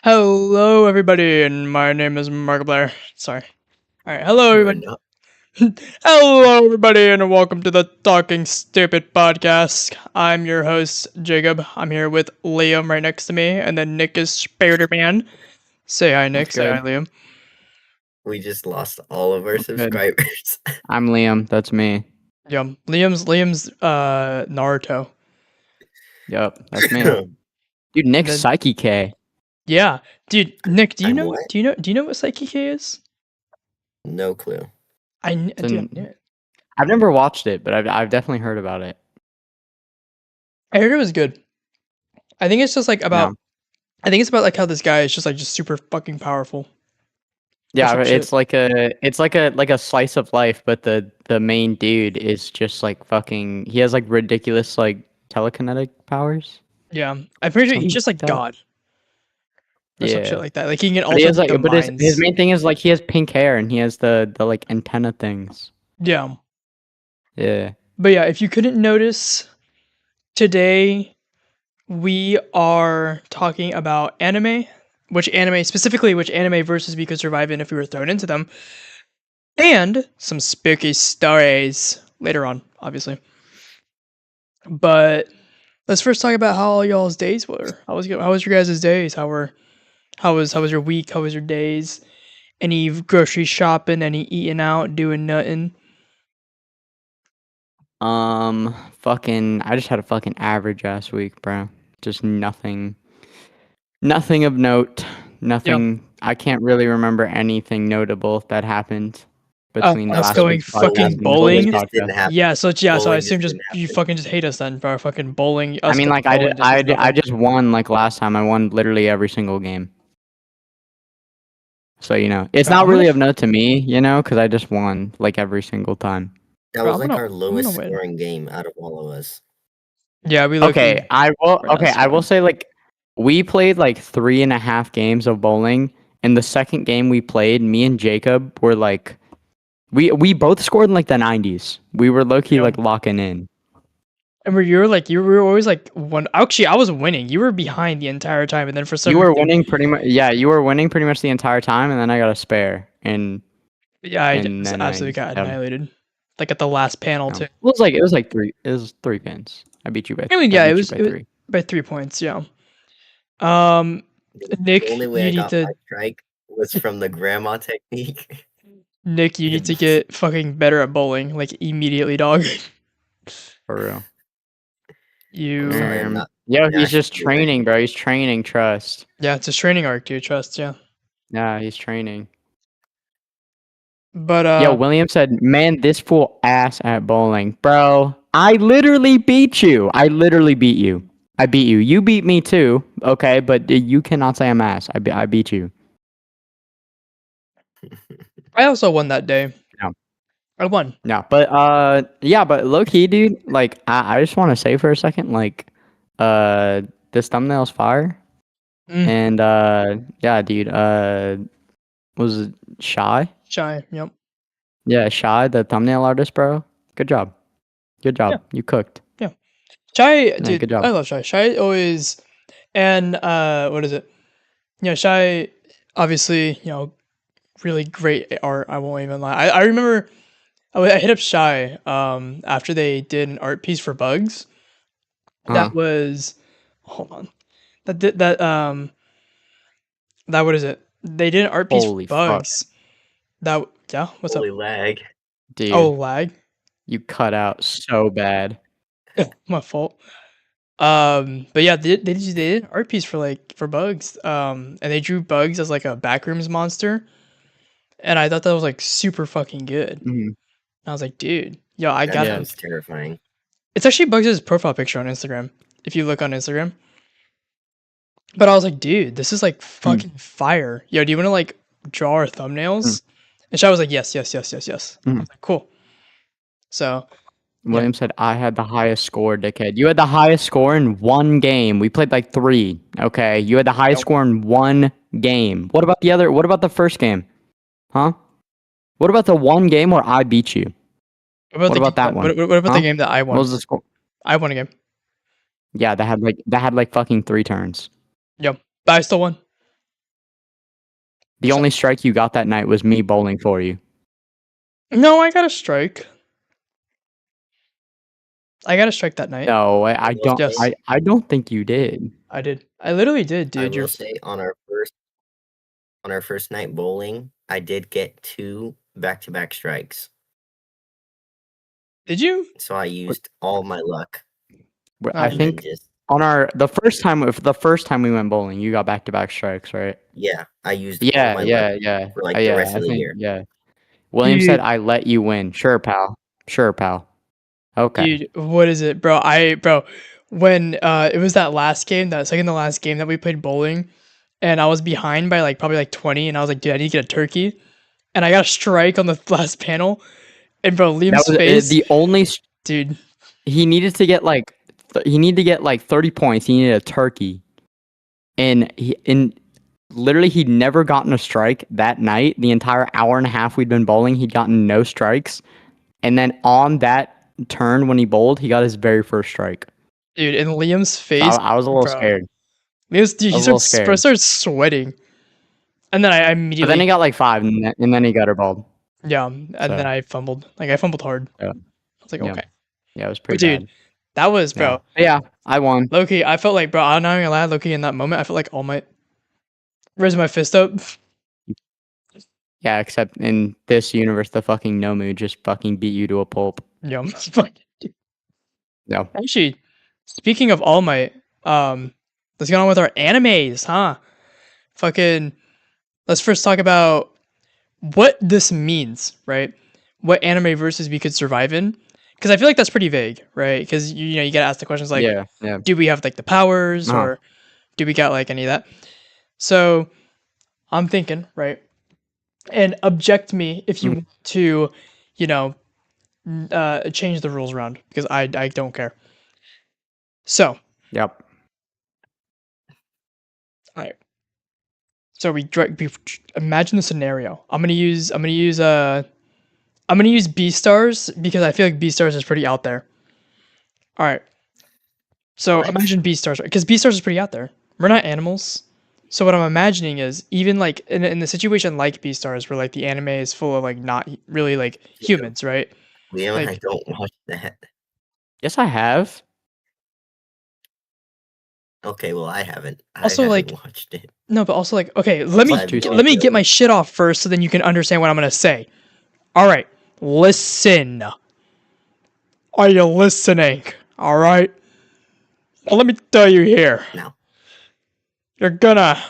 Hello, everybody, and my name is Markiplier. Sorry. All right, hello, You are everybody. not. Hello, everybody, and welcome to the Talking Stupid podcast. I'm your host, Jacob. I'm here with Liam right next to me, and then Nick is Spider-Man. Say hi, Nick. What's Say hi, good? Liam. We just lost all of our What's good? subscribers. I'm Liam. That's me. Yeah, Liam's Naruto. Yup, that's me. Dude, And Nick's then, Psyche K. yeah, dude, Nick, do you I'm know? what? Do you know what Psyche K is? No clue. Dude, I knew it. I've never watched it, but I've definitely heard about it. I heard it was good. I think it's just like about. No. I think it's about like how this guy is just super fucking powerful. Yeah, some it's shit. like a slice of life, but the main dude is just like fucking. He has like ridiculous like telekinetic powers. Yeah, I'm pretty sure he's Something just like like that. God or some shit Yeah, like that. Like he can but he alter has like, like, the but his minds. main thing is like he has pink hair and he has the like antenna things. Yeah, Yeah. but yeah, if you couldn't notice, today we are talking about anime. Which anime versus we could survive in if we were thrown into them, and some spooky stories later on, obviously. But let's first talk about how all y'all's days were. How was your guys' days? How was your week? How was your days? Any grocery shopping? Any eating out? Doing nothing? Fucking. I just had a fucking average ass week, bro. Just nothing. Nothing of note. Nothing. I can't really remember anything notable that happened between Us last going week's podcast fucking and this bowling. week's just didn't podcast. happen. Yeah, so I Bowling assume just just didn't you happen. fucking just hate us then for our fucking bowling. I mean, like bowling just means I nothing. just won like last time. I won literally every single game. So it's Bro, not I'm really gonna of note to me, because I just won like every single time. That bro, was like our I'm lowest gonna win. scoring game out of all of us. Yeah, we Okay, I will. we're not Okay, I will scoring. say like we played like 3.5 games of bowling. And the second game we played, me and Jacob were like, we both scored in like the 90s. We were low key Yeah. like locking in. And you were always like one. Actually, I was winning. You were behind the entire time, and then for some You were reason, winning pretty much. Yeah, you were winning pretty much the entire time, and then I got a spare, and yeah, I and just then absolutely got yeah, annihilated. Like at the last panel too. it was like three. It was 3 pins. I beat you by. I mean, I yeah, beat you it by was 3. by 3 points. Yeah. Um, The Nick, only way you I need got to my strike was from the grandma technique. Nick, you need to get fucking better at bowling, like immediately, dog. For real. You, I'm sorry, I'm not. Yo, he's just naturally very training, good. bro. He's training. Trust. yeah, it's a training arc, dude. Trust, yeah. Yeah, he's training. But Yo, William said, "Man, this fool ass at bowling, bro. I literally beat you. I literally beat you. I beat you. You beat me too. Okay, but you cannot say I'm ass. I beat you. I also won that day. No. I won. No, but yeah, but low key, dude. Like, I just want to say for a second, like, this thumbnail's fire, and yeah, dude. Was it Shy? Shy, yep. Yeah, Shy, the thumbnail artist, bro. Good job. Good job. Yeah. You cooked. Shy, Yeah, dude. good job. I love Shy. Shy always, and what is it? Yeah, Shy. Obviously, really great art. I won't even lie. I remember I hit up Shy after they did an art piece for Bugs. That was hold on. That what is it? They did an art piece Holy for fuck. Bugs. That yeah. What's Holy up? lag. Dude, Oh, lag. you cut out so bad. My fault. But yeah, they did an art piece for Bugs. And they drew Bugs as like a backrooms monster, and I thought that was like super fucking good. Mhm. I was like, dude, yo, I That got sounds terrifying. It's actually Bugs' profile picture on Instagram. If you look on Instagram. But I was like, dude, this is like fucking fire. Yo, do you want to like draw our thumbnails? And Shy was like, yes, yes, yes, yes, yes. I was like, cool. So William said, I had the highest score, dickhead. You had the highest score in one game. We played like 3. Okay. You had the highest score in one game. What about the first game? Huh? What about the one game where I beat you? What about that one? What about the game that I won? What was the score? I won a game. Yeah, that had like fucking 3 turns. Yep. But I still won. The only strike you got that night was me bowling for you. No, I got a strike. I got a strike that night. No, I don't. Yes. I don't think you did. I did. I literally did, I dude. will say on our first night bowling, I did get 2 back-to-back strikes. Did you? So I used all my luck. I And then think just on the first time we went bowling, you got back-to-back strikes, right? I used all Yeah, my yeah, luck yeah. for like Yeah, the rest I of the think year. yeah. William said, Dude. "I let you win." Sure, pal. Sure, pal. Okay. Dude, what is it, bro? When it was that last game, that second to last game that we played bowling, and I was behind by like probably like 20, and I was like, dude, I need to get a turkey, and I got a strike on the last panel, and bro, That Liam's was face, the only. dude. He needed to get like 30 points. He needed a turkey, and literally he'd never gotten a strike that night. The entire hour and a half we'd been bowling, he'd gotten no strikes, and then on that turn when he bowled, he got his very first strike. Dude, and Liam's So face, I was a little bro. scared. Liam's, dude, I he was a little starts sweating, and then I But immediately, then he got like 5, and then he got her balled. yeah, and then So I fumbled. Like I fumbled hard. yeah, I was like, yeah, okay, yeah, it was but pretty dude, bad. that was, Yeah, bro. but yeah, I won. Loki, I felt like, bro, I'm not gonna lie, Loki, in that moment, I felt like all my raising my fist up. Yeah, except in this universe, the fucking Nomu just fucking beat you to a pulp. Yeah, I'm fucking- No. actually, speaking of All Might, let's get on with our animes, huh? Fucking, let's first talk about what this means, right? What anime verses we could survive in, because I feel like that's pretty vague, right? Because you know you gotta ask the questions like, Yeah, yeah. do we have like the powers, Uh-huh. or do we got like any of that? So I'm thinking, right? And object me if you Mhm. want to, you know, change the rules around because I don't care. So, Yep. all right. So we imagine the scenario. I'm gonna use B stars because I feel like B stars is pretty out there. All right. So What? imagine B stars because B stars is pretty out there. We're not animals. So what I'm imagining is even like in the situation like B stars where like the anime is full of like not really like humans, right? Liam, I Like don't watch that. Yes, I have. Okay, well I haven't. I also haven't like watched it. no, but also like okay, let me Watch two let me get my shit off first so then you can understand what I'm gonna say. All right, listen. Are you listening? All right. Well, let me tell you here. No. You're gonna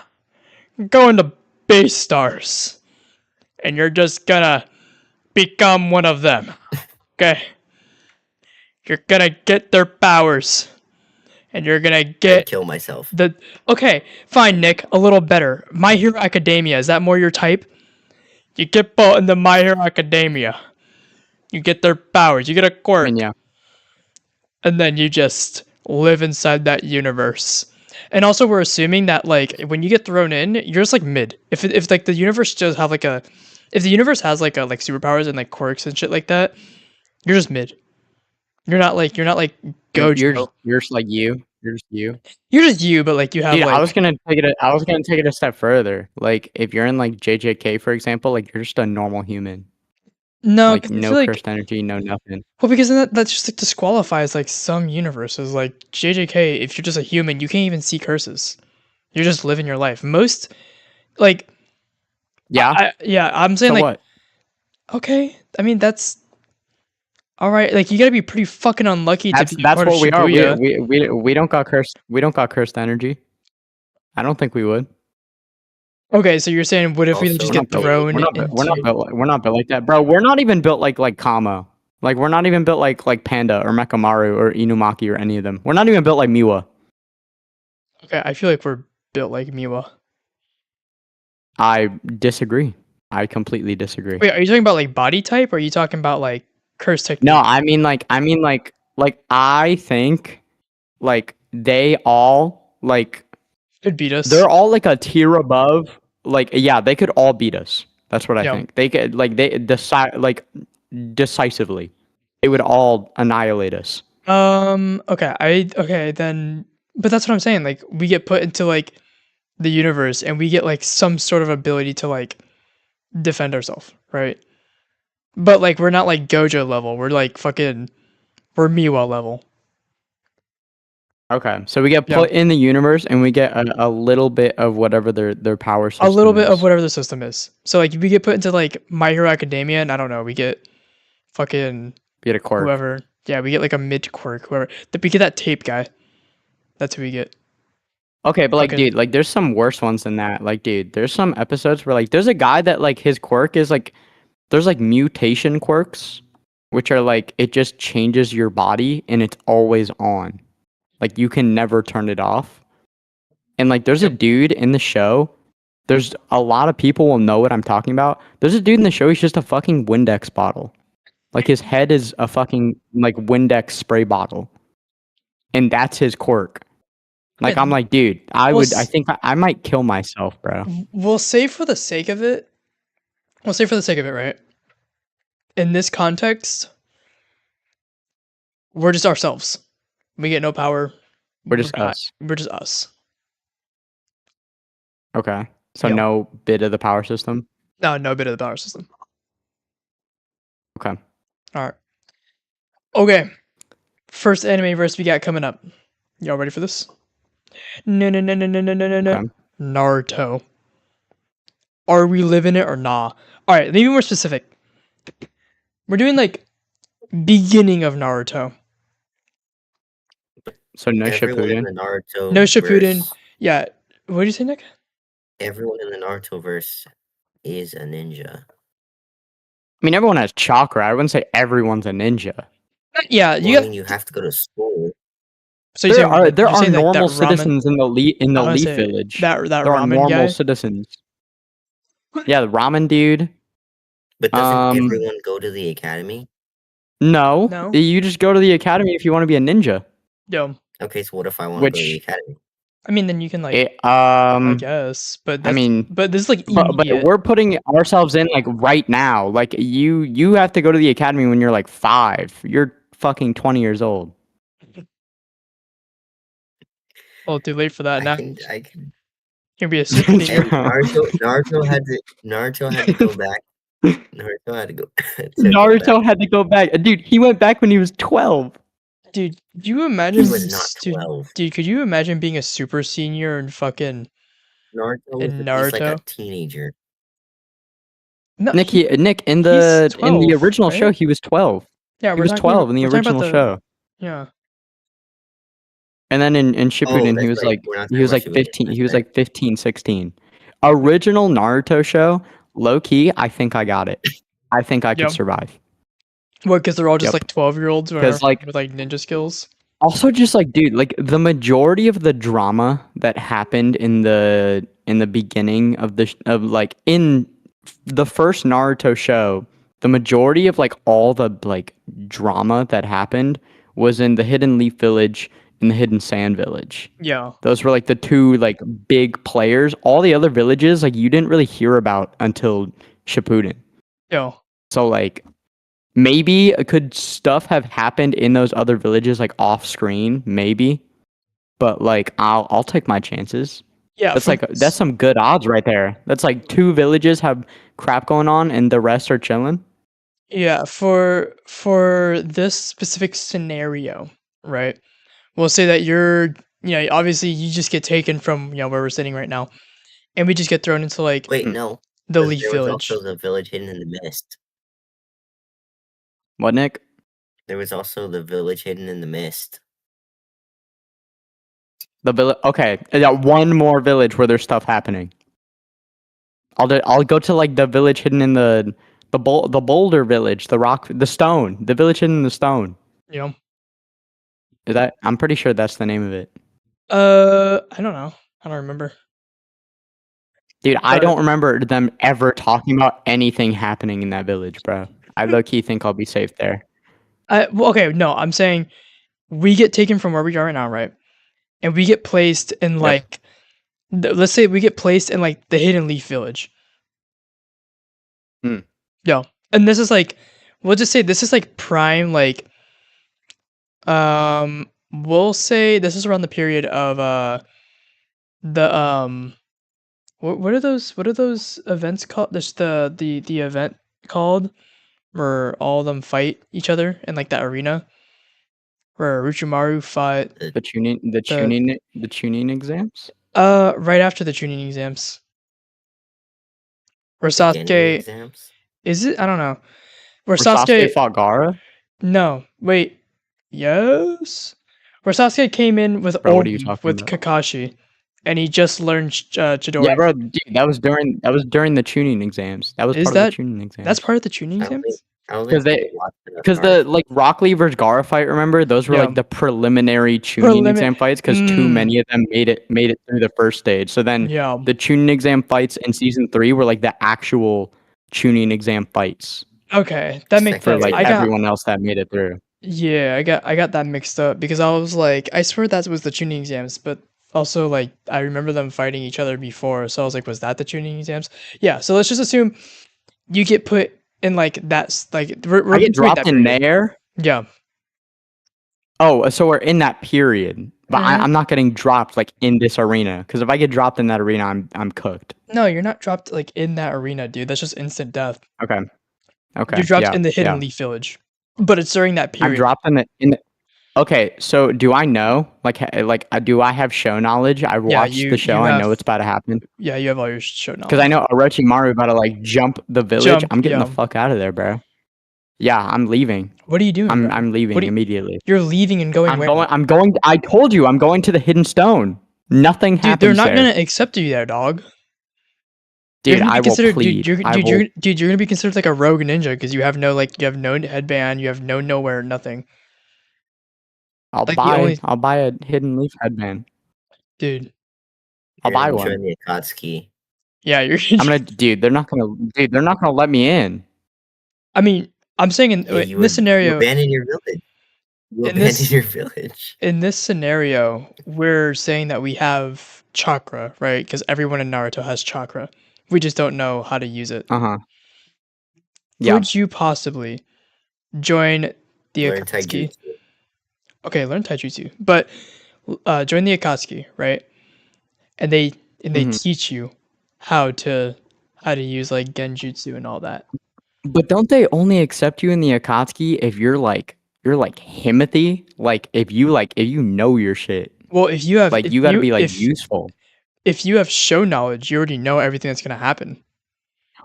go into base stars, and you're just gonna become one of them. Okay. You're gonna get their powers, and you're gonna I'd get kill myself. the. Okay, fine, Nick. A little better. My Hero Academia. Is that more your type? You get put into My Hero Academia. You get their powers. You get a I quirk. mean, yeah. And then you just live inside that universe. And also, we're assuming that like when you get thrown in, you're just like mid. If like the universe just have like a, if the universe has like a like superpowers and like quirks and shit like that, you're just mid. You're not like Gojo. You're just like you. You're just you. You're just you, but like you have Dude, like I was gonna take it a step further. Like, if you're in like JJK, for example, like you're just a normal human. no, Like, because I no feel like cursed energy, no nothing. well because then that just like disqualifies like some universes like JJK. If you're just a human, you can't even see curses. You're just living your life. Most like Yeah. yeah, I'm saying So like what? okay. I mean that's all right. Like you gotta be pretty fucking unlucky to be a That's part of what we are. Shibuya. We don't got cursed. We don't got cursed energy. I don't think we would. Okay, so you're saying what if we just Also, get thrown We're not built like that, bro. We're not even built like Kamo. Like, we're not even built like Panda or Mekamaru or Inumaki or any of them. We're not even built like Miwa. Okay, I feel like we're built like Miwa. I disagree. I completely disagree. Wait, are you talking about like body type or are you talking about like curse technique? No, I mean like I think like they all like Could beat us. they're all like a tier above. Like, yeah, they could all beat us. That's what I Yeah. think. They could like they decide like decisively. They would all annihilate us. Okay, okay then but that's what I'm saying. Like we get put into like the universe and we get like some sort of ability to like defend ourselves, right? But like we're not like Gojo level. We're like fucking we're Miwa level. Okay, so we get Yeah. put in the universe and we get a little bit of whatever their power system A little bit of is. whatever the system is. So like we get put into like My Hero Academia and I don't know, we get fucking We get a quirk. whoever. Yeah, we get like a mid quirk, whoever. We get that tape guy. That's who we get. Okay, but like, Fucking dude, like, there's some worse ones than that. Like, dude, there's some episodes where like, there's a guy that like his quirk is like, there's like mutation quirks, which are like it just changes your body and it's always on. Like you can never turn it off. And like, there's a dude in the show. There's a lot of people will know what I'm talking about. There's a dude in the show. He's just a fucking Windex bottle. Like his head is a fucking like Windex spray bottle, and that's his quirk. Like Yeah, I'm like, dude, I well, would. I think I might kill myself, bro. we'll say for the sake of it. We'll say for the sake of it, right? In this context, we're just ourselves. We get no power. We're just not- us. We're just us. Okay. So Yeah. no bit of the power system. No bit of the power system. Okay. All right. Okay. First anime verse we got coming up. Y'all ready for this? No. Okay. Naruto. Are we living it or nah? All right. Let me be more specific. We're doing like beginning of Naruto. So no Everyone in Shippuden. the Naruto No Shippuden. verse, Yeah. What did you say, Nick? everyone in the Naruto verse is a ninja. I mean, everyone has chakra. I wouldn't say everyone's a ninja. Yeah. Well, You I got. mean, you have to go to school. So you There saying are that- there you're are saying, like, that normal ramen- citizens in the I wanna Leaf say Village. That There are ramen normal guy. citizens. Yeah, the ramen dude. But doesn't Um, everyone go to the academy? No, No. you just go to the academy if you want to be a ninja. Yo. Okay, so what if I want to go to the Which, academy? I mean, then you can like. I guess, but I that's. mean, But this is like but immediate. we're putting ourselves in like right now. Like you have to go to the academy when you're like 5. You're fucking 20 years old. Well, too late for that now. I can. You're gonna be a super And senior. Naruto had to go back. Naruto had to go. Naruto had to go back. Dude, he went back when he was 12. Dude, could you imagine? He was not 12. Dude, could you imagine being a super senior and fucking Naruto was in just like a Naruto? teenager. No, Nick, he- Nick in he's the 12, original show right? he was 12. yeah, He was 12 in the we're talking about original show. Yeah, And then in Oh, Shippuden, he that's was right. like We're not he talking was about like Shippuden. 15. That's He was right. like 15, 16. Original Naruto show, low key, I think I got it. I think I could Yep. survive. what? Because they're all just Yep. like 12-year-olds, 'Cause, like- with like ninja skills. Also, just like, dude, like the majority of the drama that happened in the beginning of like in the first Naruto show, the majority of like all the like drama that happened was in the Hidden Leaf Village and the Hidden Sand Village. Yeah, Those were like the two like big players. All the other villages like you didn't really hear about until Shippuden. yo, So like maybe could stuff have happened in those other villages like off screen? Maybe. But like I'll take my chances. yeah. That's like that's some good odds right there. That's like 2 villages have crap going on and the rest are chilling. Yeah, for this specific scenario, right? We'll say that obviously you just get taken from where we're sitting right now, and we just get thrown into like Wait, no. the 'cause Leaf there Village. was also the village hidden in the mist. What, Nick? There was also the village hidden in the mist. The village. Okay, yeah, one more village where there's stuff happening. I'll go to like the village hidden in the boulder village, the stone, the village hidden in the stone. Yeah. Is that? I'm pretty sure that's the name of it. I don't know. I don't remember. Dude, I But- don't remember them ever talking about anything happening in that village, bro. I low key think I'll be safe there. Well, okay, no, I'm saying we get taken from where we are right now, right? And we get placed in like, let's say we get placed in like the Hidden Leaf Village. Hmm. Yeah, and this is like, we'll just say this is like prime like, we'll say this is around the period of the What are those? What are those events called? There's the event called where all of them fight each other in like that arena where Orochimaru fought The tuning, the the tuning exams. right after the tuning exams. Where The Genin Sasuke exams. is it? I don't know. Where Where Sasuke Sasuke fought Gaara. no wait yes where Sasuke came in with Bro, what are you Ogi talking with about? Kakashi, and he just learned Yeah, Chidori. bro, dude, that was during the tuning exams. That was Is part of the that tuning that's exams. part of the tuning I don't think exams? I don't Because think they I watched enough because the Naruto. like Rock Lee versus Gaara fight, remember? Those were Yeah. like the preliminary tuning exam fights because too many of them made it through the first stage. So then Yeah. the tuning exam fights in season 3 were like the actual tuning exam fights Okay, that makes for sense. Secondary. like I got everyone else that made it through. yeah, I got that mixed up because I was like, I swear that was the tuning exams, but also like I remember them fighting each other before, so I was like, was that the tuning exams? Yeah, so let's just assume you get put in like that's like we're I get between dropped that in period. there. Yeah. Oh, so we're in that period, but Mhm. I'm not getting dropped like in this arena because if I get dropped in that arena, I'm cooked. No, you're not dropped like in that arena, dude. That's just instant death. Okay. You're Okay. dropped Yeah. in the Hidden Yeah. Leaf Village, but it's during that I'm period. dropped in the. Okay. So do I know? Do I have show knowledge? I Yeah, watched the show. you I have know what's about to happen yeah, you have all your show because I knowledge. know Orochimaru about to like jump the village. Jump, I'm getting the yeah. fuck out of there, bro. Yeah, I'm leaving. What are you doing, bro? I'm What leaving are you, immediately. you're leaving and going where? I'm going. I told you I'm going to the hidden stone. Nothing Dude, they're happens not there. gonna accept you there, dog. You're Dude, gonna be I will considered, dude. plead. I will. Dude. You're gonna be considered like a rogue ninja because you have no like, you have no headband, you have no nowhere, nothing. Like the only, I'll buy a hidden leaf headband. dude. I'll You're buy gonna join one. the Akatsuki. Yeah, you're. Dude, they're not gonna let me in. I mean, I'm saying Yeah, in this you scenario, abandon your village. You in abandon this your village. in this scenario, we're saying that we have chakra, right? Because everyone in Naruto has chakra. We just don't know how to use it. Uh-huh. Yeah. Could you possibly join the Learn Akatsuki? taijutsu. Okay, learn taijutsu, but join the Akatsuki, right? And they Mhm. teach you how to use like genjutsu and all that. But don't they only accept you in the Akatsuki if you're like Himothy? If you know your shit. Well, if you have Like you got to be like useful. if you have show knowledge, you already know everything that's gonna happen.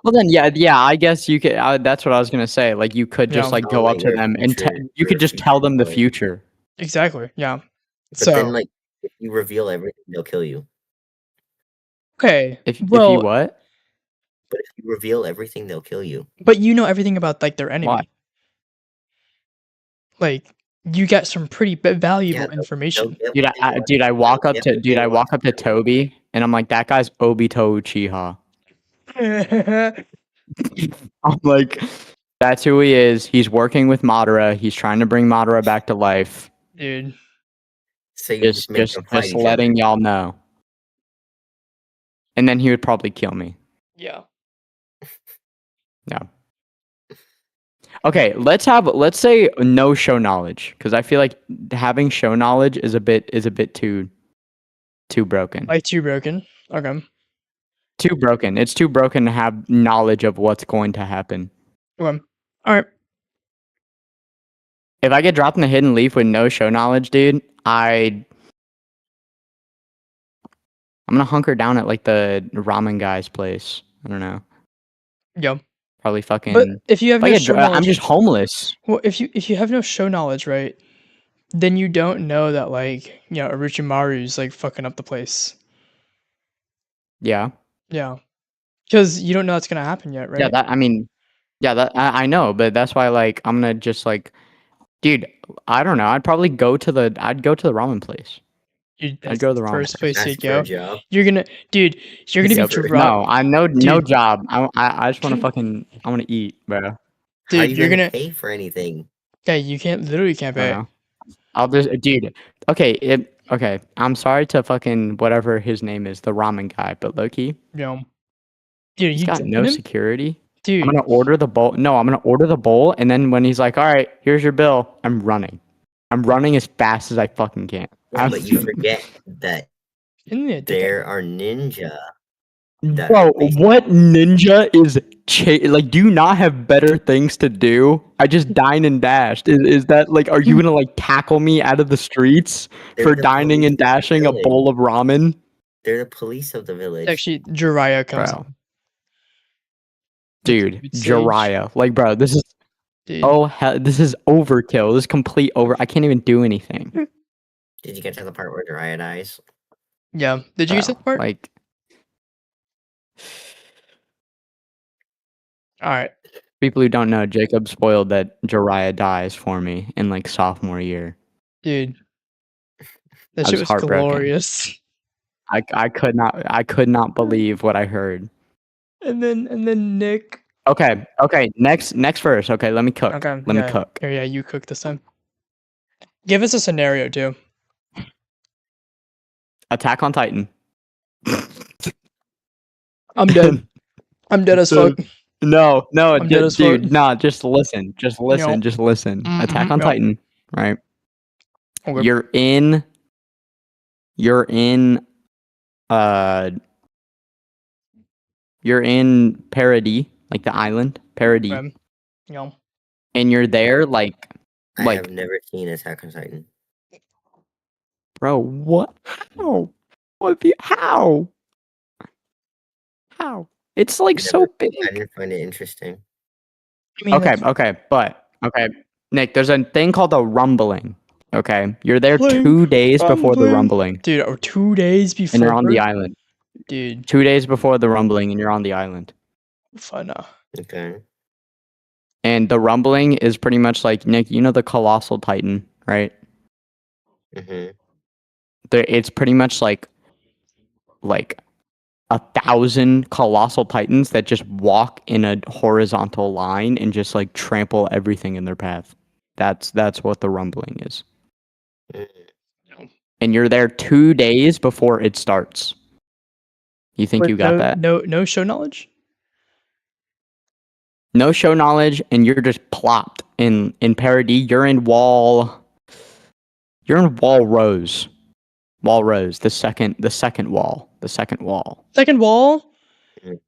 Well then, yeah. I guess you could. That's what I was gonna say. Like you could just Yeah, like go up to them and you could just tell them the future. exactly. Yeah. But then, So like, if you reveal everything, they'll kill you. okay, If you well, what? But if you reveal everything, they'll kill you. but you know everything about like their enemy. Why? Like you get some pretty valuable Yeah, they'll information. get Dude, what they want. I walk up Get to what they I want walk up to Toby and I'm like, that guy's Obito Uchiha. I'm like, that's who he is. He's working with Madara. He's trying to bring Madara back to life. Dude. So you just make them fight Just each letting other. y'all know. And then he would probably kill me. Yeah. Yeah. Okay, let's say no show knowledge because I feel like having show knowledge is a bit too broken. Like too broken. Okay. Too broken. It's too broken to have knowledge of what's going to happen. Okay. All right. If I get dropped in the hidden leaf with no show knowledge, dude, I'm gonna hunker down at like the ramen guy's place. I don't know. Yeah. Probably fucking. But if you have no show knowledge, I'm just homeless. well, if you have no show knowledge, right, then you don't know that like Orochimaru's like fucking up the place. Yeah. Yeah. Because you don't know that's gonna happen yet, right? Yeah. That I know, but that's why like I'm gonna just like, dude, I don't know. I'd go to the ramen place. I'd go to the ramen first place. place you Ask for a go. job. You're gonna, dude. You're gonna Yep. be dropped. No, I'm no Dude. job. I just want to I want to eat, bro. How are Dude, you you're gonna gonna. pay for anything? Yeah, you can't literally can't I pay. don't know. I'll just, dude. Okay. I'm sorry to fucking whatever his name is, the ramen guy, but Loki, Dude, he's you got no him? security. Dude, I'm gonna order the bowl. No, I'm gonna order the bowl, and then when he's like, "All right, here's your bill," I'm running. I'm running as fast as I fucking can. Yeah, but you forget that in the dickhead. there are ninja that Bro, at least what ninja is like? Do you not have better things to do? I just dined and dashed. Is that like? Are you gonna like tackle me out of the streets they're for the dining police and of the dashing a village. bowl of ramen, They're the police of the village. Actually, Jiraiya comes bro? in. Dude, With Sage. Jiraiya, like, bro, this is Dude. oh hell, this is overkill. This is complete over. I can't even do anything, Did you get to the part where Jiraiya dies? Yeah. Did you bro. use that part? Like, All right. people who don't know, Jacob spoiled that Jiraiya dies for me in like sophomore year. Dude. That I shit was was heartbroken. glorious. I could not believe what I heard. And then Nick. Okay, next verse. Okay, let me cook. Okay. Let me yeah. cook. Here, yeah, you cook this time. Give us a scenario too. Attack on Titan. I'm dead. I'm dead as fuck. No, I'm dead as fuck. dude, nah, just listen. Just listen. Just listen. Attack on yeah. Titan, right? Okay. You're in you're in Paradis, like the island, Paradis. Okay. Yeah. And you're there like I have never seen Attack on Titan. bro, what? How? How? How? It's like so big. I didn't find it interesting. I mean, Okay, like, okay. Nick, there's a thing called a rumbling. Okay, you're there Rumbling, 2 days before the rumbling, dude, or 2 days before. and you're on the island. Dude, 2 days before the rumbling, and you're on the island. fun. Okay. And the rumbling is pretty much like Nick. You know the colossal titan, right? Mm-hmm. It's pretty much like 1,000 colossal titans that just walk in a horizontal line and just like trample everything in their path. That's what the rumbling is. And you're there 2 days before it starts. You think you got that? No show knowledge? No show knowledge, and you're just plopped in Paradis. You're in Wall Rose. Wall Rose, the second wall. Second wall? Mhm.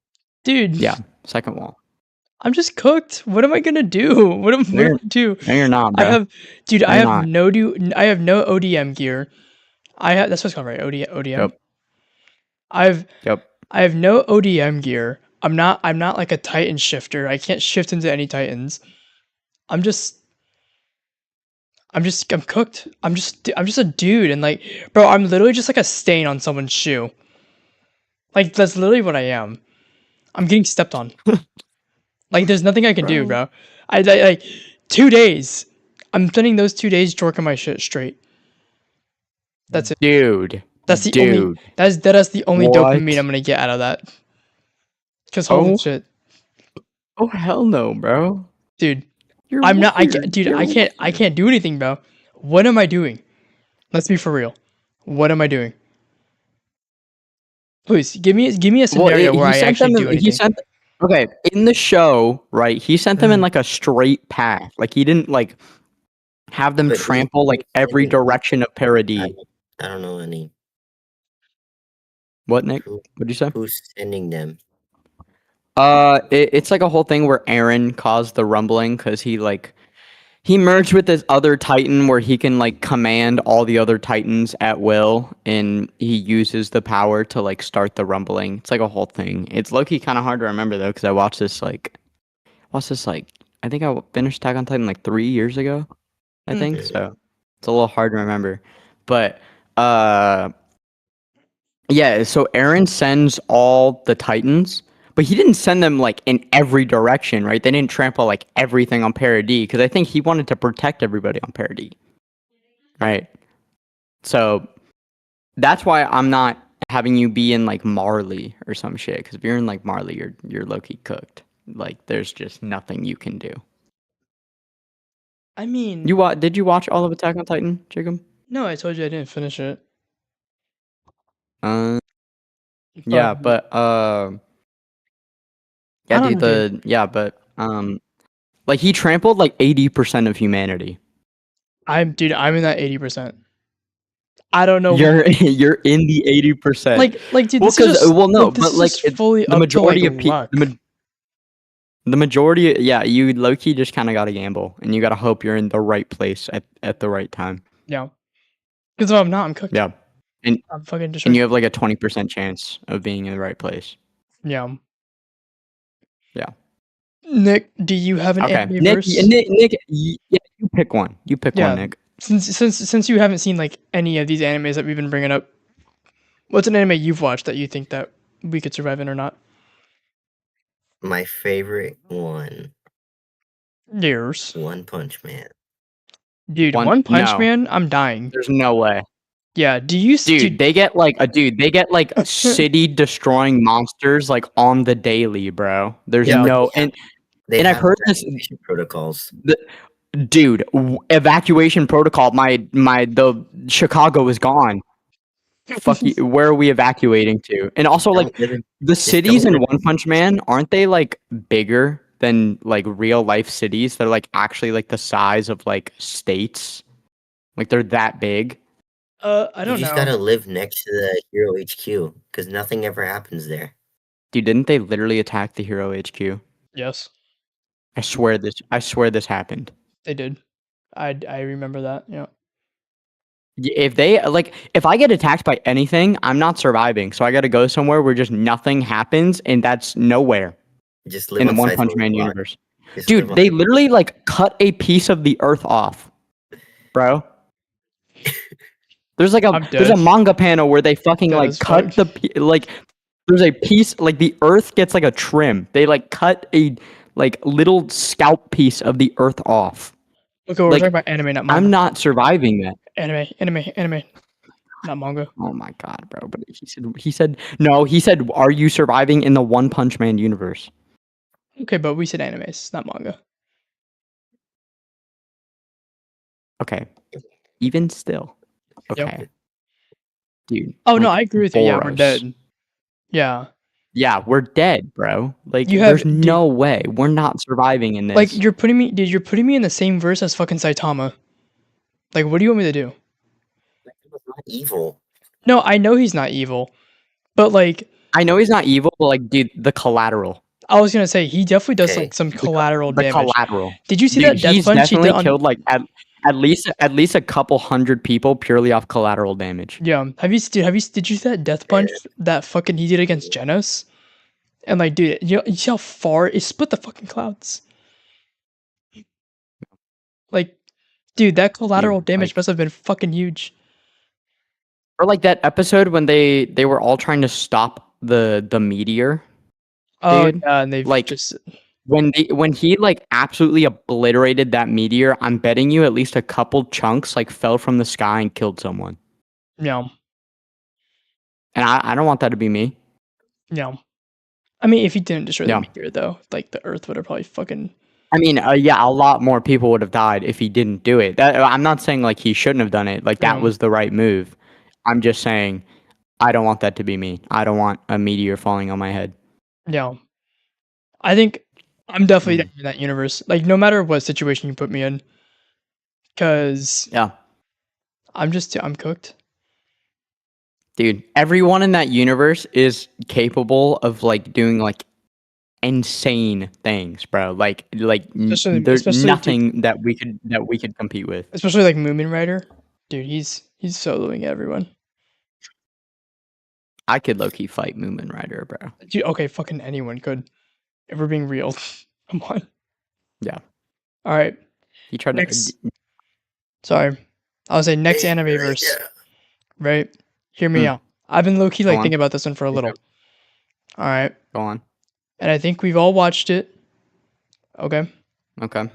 Dude. Yeah, second wall. I'm just cooked. What am I gonna do? What am I gonna do? No, you're not, bro. I have not. no ODM gear. That's what's called, right? ODM. Yep. I have no ODM gear. I'm not like a Titan shifter. I can't shift into any Titans. I'm cooked. I'm just a dude, and like, bro, I'm literally just like a stain on someone's shoe. Like, that's literally what I am. I'm getting stepped on. Like, there's nothing I can do, bro. I like 2 days. I'm spending those 2 days jorking my shit straight. That's it. Dude. That's the only. That's the only dopamine I'm gonna get out of that. Cause holy shit, Oh hell no, bro. dude. You're I'm not. weird. I can't do anything, bro. What am I doing? Let's be for real. What am I doing? Please give me a scenario where I actually do anything. Okay, in the show, right? He sent them in like a straight path. Like he didn't like have them But trample like every direction of Paradis. I don't know any. What, Nick? What'd you say? Who's sending them? It's like a whole thing where Aaron caused the rumbling because he merged with this other Titan where he can like command all the other Titans at will, and he uses the power to like start the rumbling. It's like a whole thing. It's low-key kind of hard to remember though because I watched this like I think I finished Attack on Titan like 3 years ago. I think so. It's a little hard to remember, but yeah. So Aaron sends all the Titans. But he didn't send them like in every direction, right? They didn't trample like everything on Paradis because I think he wanted to protect everybody on Paradis, right? So that's why I'm not having you be in like Marley or some shit. Because if you're in like Marley, you're low key cooked. Like there's just nothing you can do. I mean, did you watch all of Attack on Titan, Jacob? No, I told you I didn't finish it. Yeah, but yeah, dude, like he trampled like 80% of humanity. I'm in that 80%. I don't know. You're in the 80%. Like, dude, Well, this is because just no, this but is like just fully the up to like majority of people, luck. the majority, yeah, you low key just kind of gotta gamble, and you gotta hope you're in the right place at the right time. Yeah, because if I'm not, I'm cooked. Yeah, and I'm fucking and destroyed. you have like a 20% chance of being in the right place. Yeah. Yeah. Nick, do you have an Okay, anime Nick, verse? yeah, you pick one. You pick Yeah. one, Nick. Since you haven't seen like any of these animes that we've been bringing up, what's an anime you've watched that you think that we could survive in or not? My favorite one, Yours. One Punch Man. Dude, One Punch No, Man, I'm dying. there's no way. Yeah, do you Dude, they get like city destroying monsters like on the daily, bro. There's Yeah. no They and I've have heard this evacuation protocols. dude, evacuation protocol. The Chicago is gone. Fuck you. Where are we evacuating to? And also, like, Don't live in- the just cities don't in live One Punch Man, aren't they like bigger than like real life cities? They're like actually like the size of like states. Like they're that big. I You don't just know. gotta live next to the Hero HQ because nothing ever happens there. Dude, didn't they literally attack the Hero HQ? Yes, I swear this happened. they did. I remember that. Yeah. If I get attacked by anything, I'm not surviving. So I got to go somewhere where just nothing happens, and that's nowhere Just live in the on One sites Punch where Man we block. universe. Just Dude, live on- they literally like cut a piece of the earth off, bro. There's like I'm there's a dead. manga panel where they fucking Dead like as cut fuck. like there's a piece like the earth gets like a trim. They like cut a like little scalp piece of the earth off. Okay, we're Like, talking about anime, not manga. I'm not surviving that. Anime, not manga. Oh my god, bro! But he said no. He said, "Are you surviving in the One Punch Man universe?" Okay, but we said animes, not manga. Okay, even still, Yep. okay, dude. Oh no, like, I agree with you. Yeah, we're Boros. dead. Yeah, Yeah, we're dead, bro. Like, You have- there's dude- no way we're not surviving in this. like you're putting me, dude. You're putting me in the same verse as fucking Saitama. Like, what do you want me to do? It's not evil. No, I know he's not evil, but like, I know he's not evil, but like, dude, the collateral, I was gonna say he definitely does Okay, like some collateral the damage. collateral. Did you see Dude, that death he's punch he did definitely on? killed like at least a couple hundred people purely off collateral damage. Yeah, did you see that death punch that fucking he did against Genos? And like, dude, you see how far it split the fucking clouds. Like, dude, that collateral damage like- must have been fucking huge. Or like that episode when they were all trying to stop the meteor. Oh Dude, yeah, and they've like- just When he like absolutely obliterated that meteor, I'm betting you at least a couple chunks like fell from the sky and killed someone. yeah. And I don't want that to be me. Yeah. I mean, if he didn't destroy Yeah. the meteor, though, like the Earth would have probably fucking. I mean, yeah, a lot more people would have died if he didn't do it. I'm not saying like he shouldn't have done it. Like that Yeah. was the right move. I'm just saying I don't want that to be me. I don't want a meteor falling on my head. Yeah. I think I'm definitely Mm. in that universe. Like, no matter what situation you put me in, because Yeah. I'm cooked. Dude, everyone in that universe is capable of like doing like insane things, bro. Like there's Especially nothing that we could compete with. Especially like Moomin Rider. Dude, he's soloing everyone. I could low key fight Moomin Rider, bro. Dude, okay, fucking anyone could. If we're being real. Come on. Yeah. All right. He tried Next. to. Sorry. I was say next Hey, anime right, verse. yeah. Right? Hear me Hmm. out. I've been low key Go like on. thinking about this one for a little. All right. Go on. And I think we've all watched it. Okay. Okay.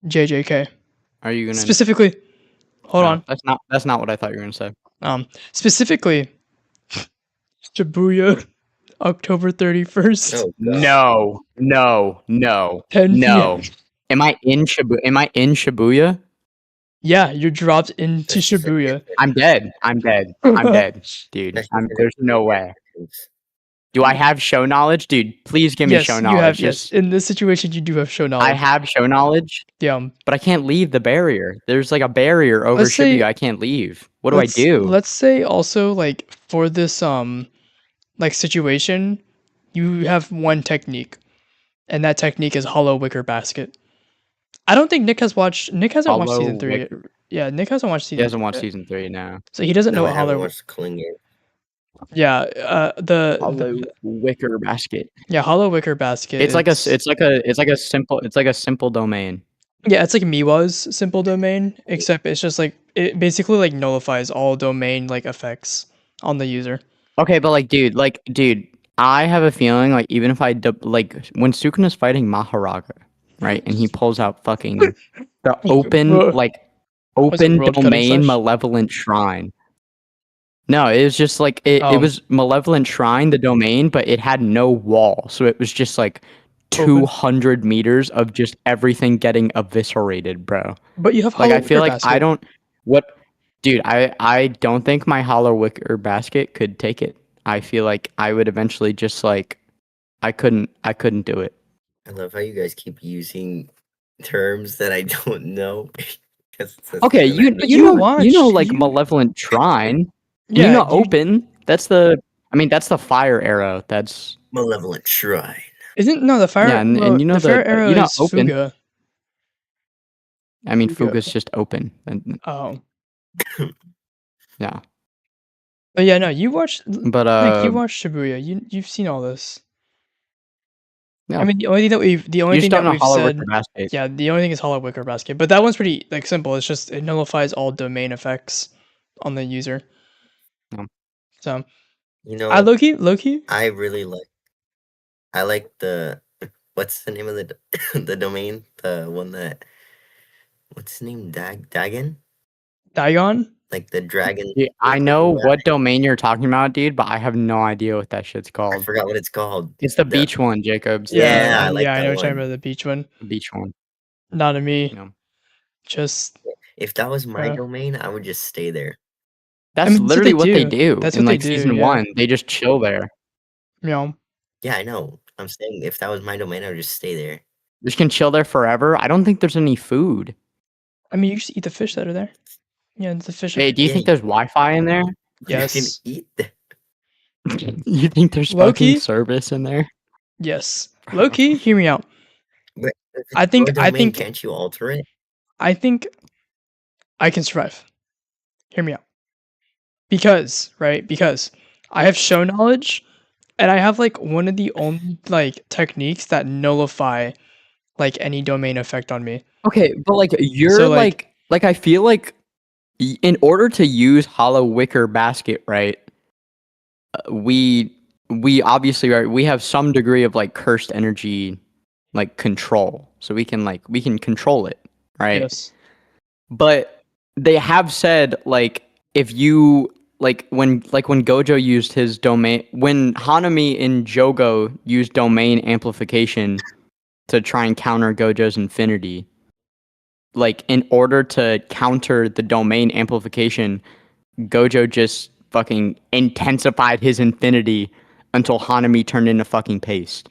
JJK. Are you gonna? Specifically. Hold No, on. That's not what I thought you were gonna say. Specifically Shibuya October 31st. Oh, God. No. 10 No. p.m. Am I in Shibuya? Yeah, you're dropped into That's just Shibuya. I'm dead. I'm dead, dude. That's There's no way. Do I have show knowledge, dude? Please give me show Yes, knowledge. you have. Just Yes, in this situation, you do have show knowledge. I have show knowledge, Yeah. but I can't leave the barrier. There's like a barrier over Let's say- Shibuya. I can't leave. What do I do? Let's say also like for this like situation, you have one technique, and that technique is hollow wicker basket. I don't think Nick has watched. Nick hasn't watched season Hollow 3 yet. Yeah, Nick hasn't watched He season. hasn't 3 watched yet. season 3 now. So he doesn't know No, I what haven't hollow. watched the Killing Game. Yeah, Hollow wicker basket. yeah, hollow wicker basket. It's like a simple domain. Yeah, it's like Miwa's simple domain, except it's just like it basically like nullifies all domain like effects on the user. Okay, but like, dude, I have a feeling like even if like when Sukuna's fighting Maharaga, right, and he pulls out fucking the open open world cutting domain slash? malevolent shrine. No, it was just like it Oh. was malevolent shrine, the domain, but it had no wall, so it was just like Open. 200 meters of just everything getting eviscerated, bro. But you have Like hollow I feel wicker like basket. I don't what dude, I don't think my hollow wicker basket could take it. I feel like I would eventually just like I couldn't do it. I love how you guys keep using terms that I don't know. Okay, you watch, know like you- malevolent shrine. Yeah, you know you- open. That's the fire arrow. That's Malevolent Shrine. Isn't no the fire? Yeah, and well, you know the fire arrow you know is open. Fuga. I mean Fuga. Fuga's just open. And, Oh, yeah. but yeah, no, you watched. But Nick, you watched Shibuya. You've seen all this. Yeah. I mean, the only thing that you just don't know we've hollow said, wicker basket. yeah, the only thing is hollow wicker basket. But that one's pretty like simple. It's just it nullifies all domain effects on the user. Yeah. So You know, I Loki. I really like. I like the. What's the name of the the domain? The one that. What's his name? Dagon? Dagon. Like the dragon. Yeah, I know what domain you're talking about, dude, but I have no idea what that shit's I called. forgot what it's called. It's the beach one, Jacobs. Yeah, I like I know that what you're talking one. about, the beach one. The beach one. Not to me. You know. Just If that was my Yeah. domain, I would just stay there. That's mean, that's what literally they what they do. do. That's in what they like do, season yeah. 1. They just chill there. you know. Yeah, I know. I'm saying if that was my domain, I would just stay there. You just can chill there forever. I don't think there's any food. I mean, you just eat the fish that are there. Yeah, the fish. Hey, do you Yeah, think there's Wi-Fi in there? Yes. You can eat them. You think there's Low-key? fucking service in there? Yes. Low key, hear me out. But if it's I think- your I domain, think- can't you alter it? I think I can survive. Hear me out. Because I have show knowledge, and I have like one of the only like techniques that nullify like any domain effect on me. Okay, but like you're So, like- like I feel like in order to use hollow wicker basket, right? We obviously right, we have some degree of like cursed energy like control. So we can control it, right? Yes. But they have said like if you when Gojo used his domain, when Hanami and Jogo used domain amplification to try and counter Gojo's infinity, like in order to counter the domain amplification, Gojo just fucking intensified his infinity until Hanami turned into fucking paste.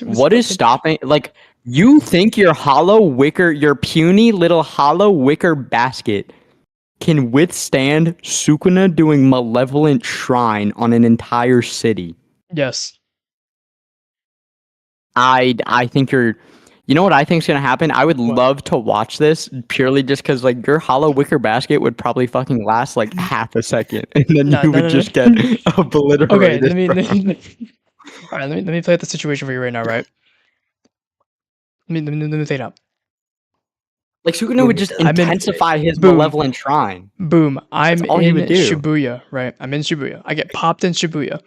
What is stopping? Like, you think your puny little hollow wicker basket can withstand Sukuna doing malevolent shrine on an entire city? Yes. I think you're. You know what I think is gonna happen? I would What? love to watch this purely just because like your hollow wicker basket would probably fucking last like half a second, and then No, you no, would no, just no. get obliterated. Okay, let me. bro. All right, let me play out the situation for you right now, right? Let me play it out. Like Sukuna would just I'm in- intensify his Boom. malevolent shrine. Boom! I'm all he in would do. Shibuya, right? I'm in Shibuya. I get popped in Shibuya,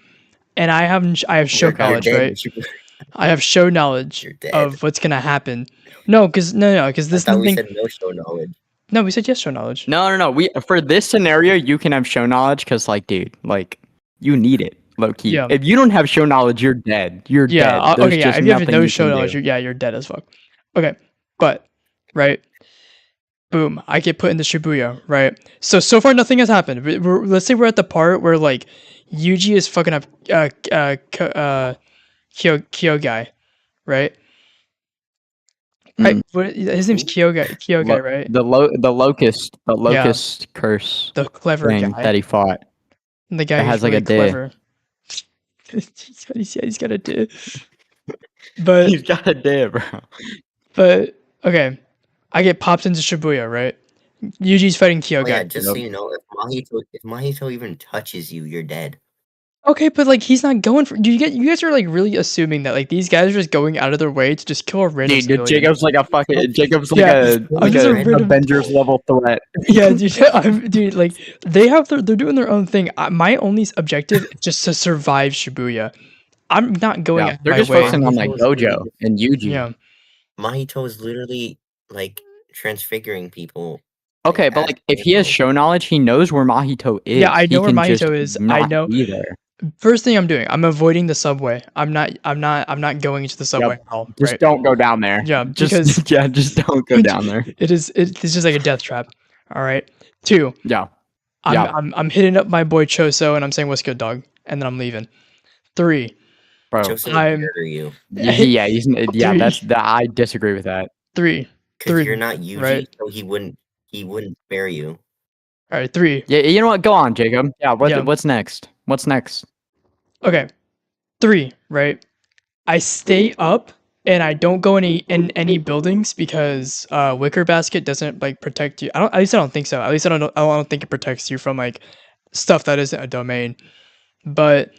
and I have show You're knowledge, dead. right? I have show knowledge You're dead. of what's gonna happen. No, because I this thought we thing. said no show knowledge. No, we said yes, show knowledge. No. We for this scenario, you can have show knowledge because like, dude, like you need it, low key. Yeah. If you don't have show knowledge, you're dead. You're Yeah. dead. There's Okay. Yeah. just If you have nothing no you show can knowledge, do. you're dead as fuck. Okay, but right. Boom! I get put into Shibuya, right? So far nothing has happened. Let's say we're at the part where like, Yuji is fucking up Kyo guy, right? Right. His name's Kyo guy, right? The locust Yeah, curse the clever thing guy. that he fought. The guy That who's has like really a D. clever. he's got a D. But He's got a D, bro. but okay, I get popped into Shibuya, right? Yuji's fighting Kyo Oh yeah, guy. just so you know, if Mahito even touches you, you're dead. Okay, but like he's not going for. Do you guys are like really assuming that like these guys are just going out of their way to just kill a random Dude, civilian. Jacob's like a fucking Yeah, I'm just a random. Avengers level threat. Yeah, dude, dude, like they're doing their own thing. My only objective is just to survive Shibuya. I'm not going Yeah, out of they're my just way. focusing on like Gojo and Yuji. Yeah. Mahito is literally like transfiguring people. Okay, but like if he has show knowledge, he knows where Mahito is. Yeah, I know he where can Mahito just is. I not know. be there. First thing I'm doing, I'm avoiding the subway. I'm not going into the subway at all. Just Right? don't go down there. Yeah, just because yeah, just don't go down there. it's just like a death trap. All right. 2. Yeah. I'm hitting up my boy Choso and I'm saying what's good, dog, and then I'm leaving. 3. Bro. Choso I'm- would murder you. Yeah, Three. that's I disagree with that. 3. Because you're not Yuji, right? so he wouldn't spare you. All right, 3. Yeah, you know what? Go on, Jacob. Yeah, Yeah. what's next? What's next? Okay. 3, right? I stay up and I don't go in any buildings because Wicker Basket doesn't like protect you. At least I don't think so. At least I don't think it protects you from like stuff that isn't a domain. But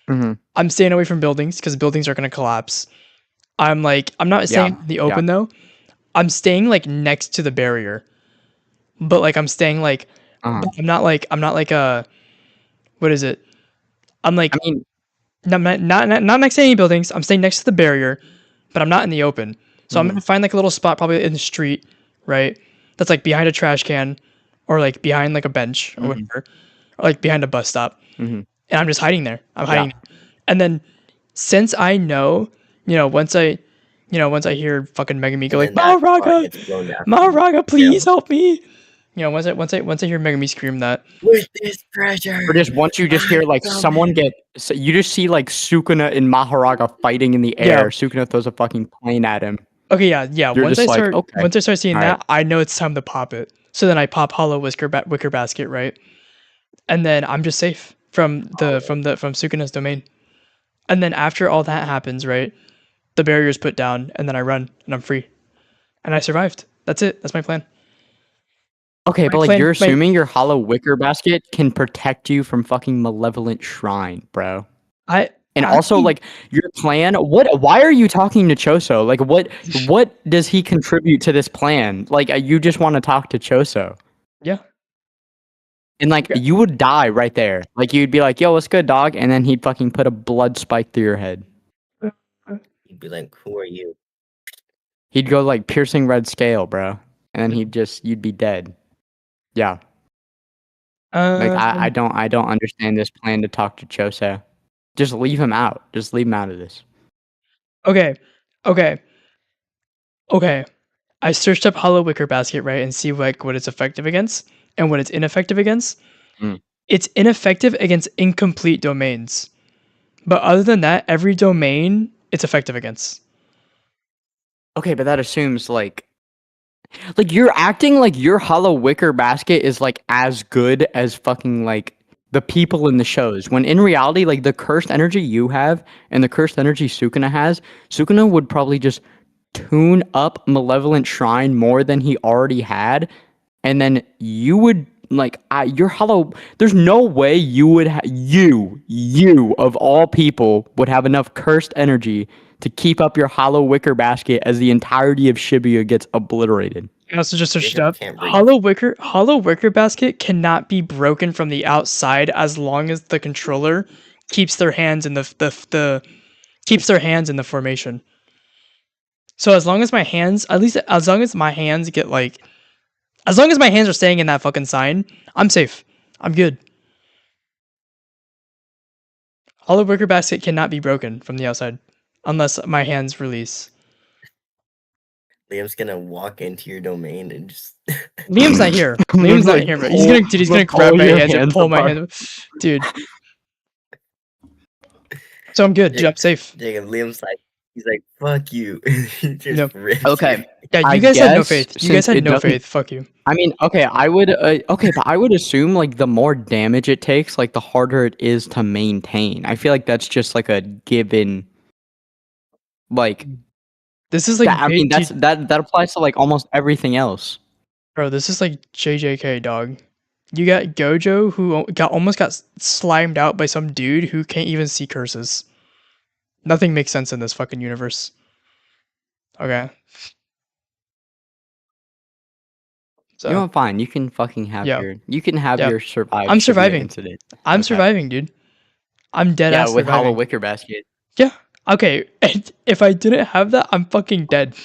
Mhm. I'm staying away from buildings because buildings are gonna collapse. I'm not staying in the open though. I'm staying like next to the barrier. But like I'm staying like but I'm not like what is it? I'm like I mean, not next to any buildings. I'm staying next to the barrier, but I'm not in the open. So I'm gonna find like a little spot probably in the street, right? That's like behind a trash can, or like behind like a bench or whatever, or like behind a bus stop. And I'm just hiding there. I'm hiding, and then since I know, once I hear fucking Megami go like And then that spot Maharaga, gets blown down. Maharaga, please help me. Once I hear Megami scream that, With this pressure. or just once you just hear like someone you just see like Sukuna and Maharaga fighting in the air. Yeah. Sukuna throws a fucking plane at him. okay, yeah. You're Once just I like, start okay. once I start seeing All that, I know it's time to pop it. So then I pop Hollow Wicker Basket, right? And then I'm just safe from Sukuna's domain. And then after all that happens, right, the barrier's put down, and then I run and I'm free, and I survived. That's it. That's my plan. Okay, but like plan- you're my- assuming your hollow wicker basket can protect you from fucking malevolent shrine, bro. And also, like your plan. Why are you talking to Choso? Like, what does he contribute to this plan? Like, you just want to talk to Choso. Yeah. And like, you would die right there. Like, you'd be like, "Yo, what's good, dog?" And then he'd fucking put a blood spike through your head. You'd be like, "Who are you?" He'd go like piercing red scale, bro. And then you'd be dead. Yeah. Like, I don't understand this plan to talk to Choso. Just leave him out. Just leave him out of this. Okay. I searched up Hollow Wicker Basket, right, and see like what it's effective against and what it's ineffective against. It's ineffective against incomplete domains. But other than that, every domain it's effective against. Okay, but that assumes like you're acting like your Hollow Wicker Basket is like as good as fucking like the people in the shows, when in reality, like the cursed energy you have and the cursed energy Sukuna has, Sukuna would probably just tune up Malevolent Shrine more than he already had, and then you would like your hollow. There's no way you would you of all people would have enough cursed energy to keep up your Hollow Wicker Basket as the entirety of Shibuya gets obliterated. I also just searched Jacob up can't breathe. Hollow Wicker Basket cannot be broken from the outside as long as the controller keeps their hands in the formation. So as long as my hands, at least as long as my hands get like, as long as my hands are staying in that fucking sign, I'm safe. I'm good. Hollow Wicker Basket cannot be broken from the outside unless my hands release. Liam's gonna walk into your domain and just. Liam's not here. Liam's not here, but he's gonna grab my hands and pull my hand. Dude, So I'm good. Dude, I'm safe. Jacob, Liam's like, he's like, fuck you. He just No. rips Okay. you. Yeah, you I guys had no guess faith. You since guys had it no doesn't- faith. Fuck you. I mean, okay, but I would assume like the more damage it takes, like the harder it is to maintain. I feel like that's just like a given. Like This is like that, I mean, dude, that applies to like almost everything else. bro, this is like JJK, dog. You got Gojo who almost got slimed out by some dude who can't even see curses. Nothing makes sense in this fucking universe. Okay. So You know, fine. You can fucking have Yeah. Yeah. your survive. I'm trivia surviving. Incident. I'm Okay. surviving, dude. I'm dead Yeah, ass with Hollow surviving. Wicker Basket. Yeah. Okay. And if I didn't have that, I'm fucking dead.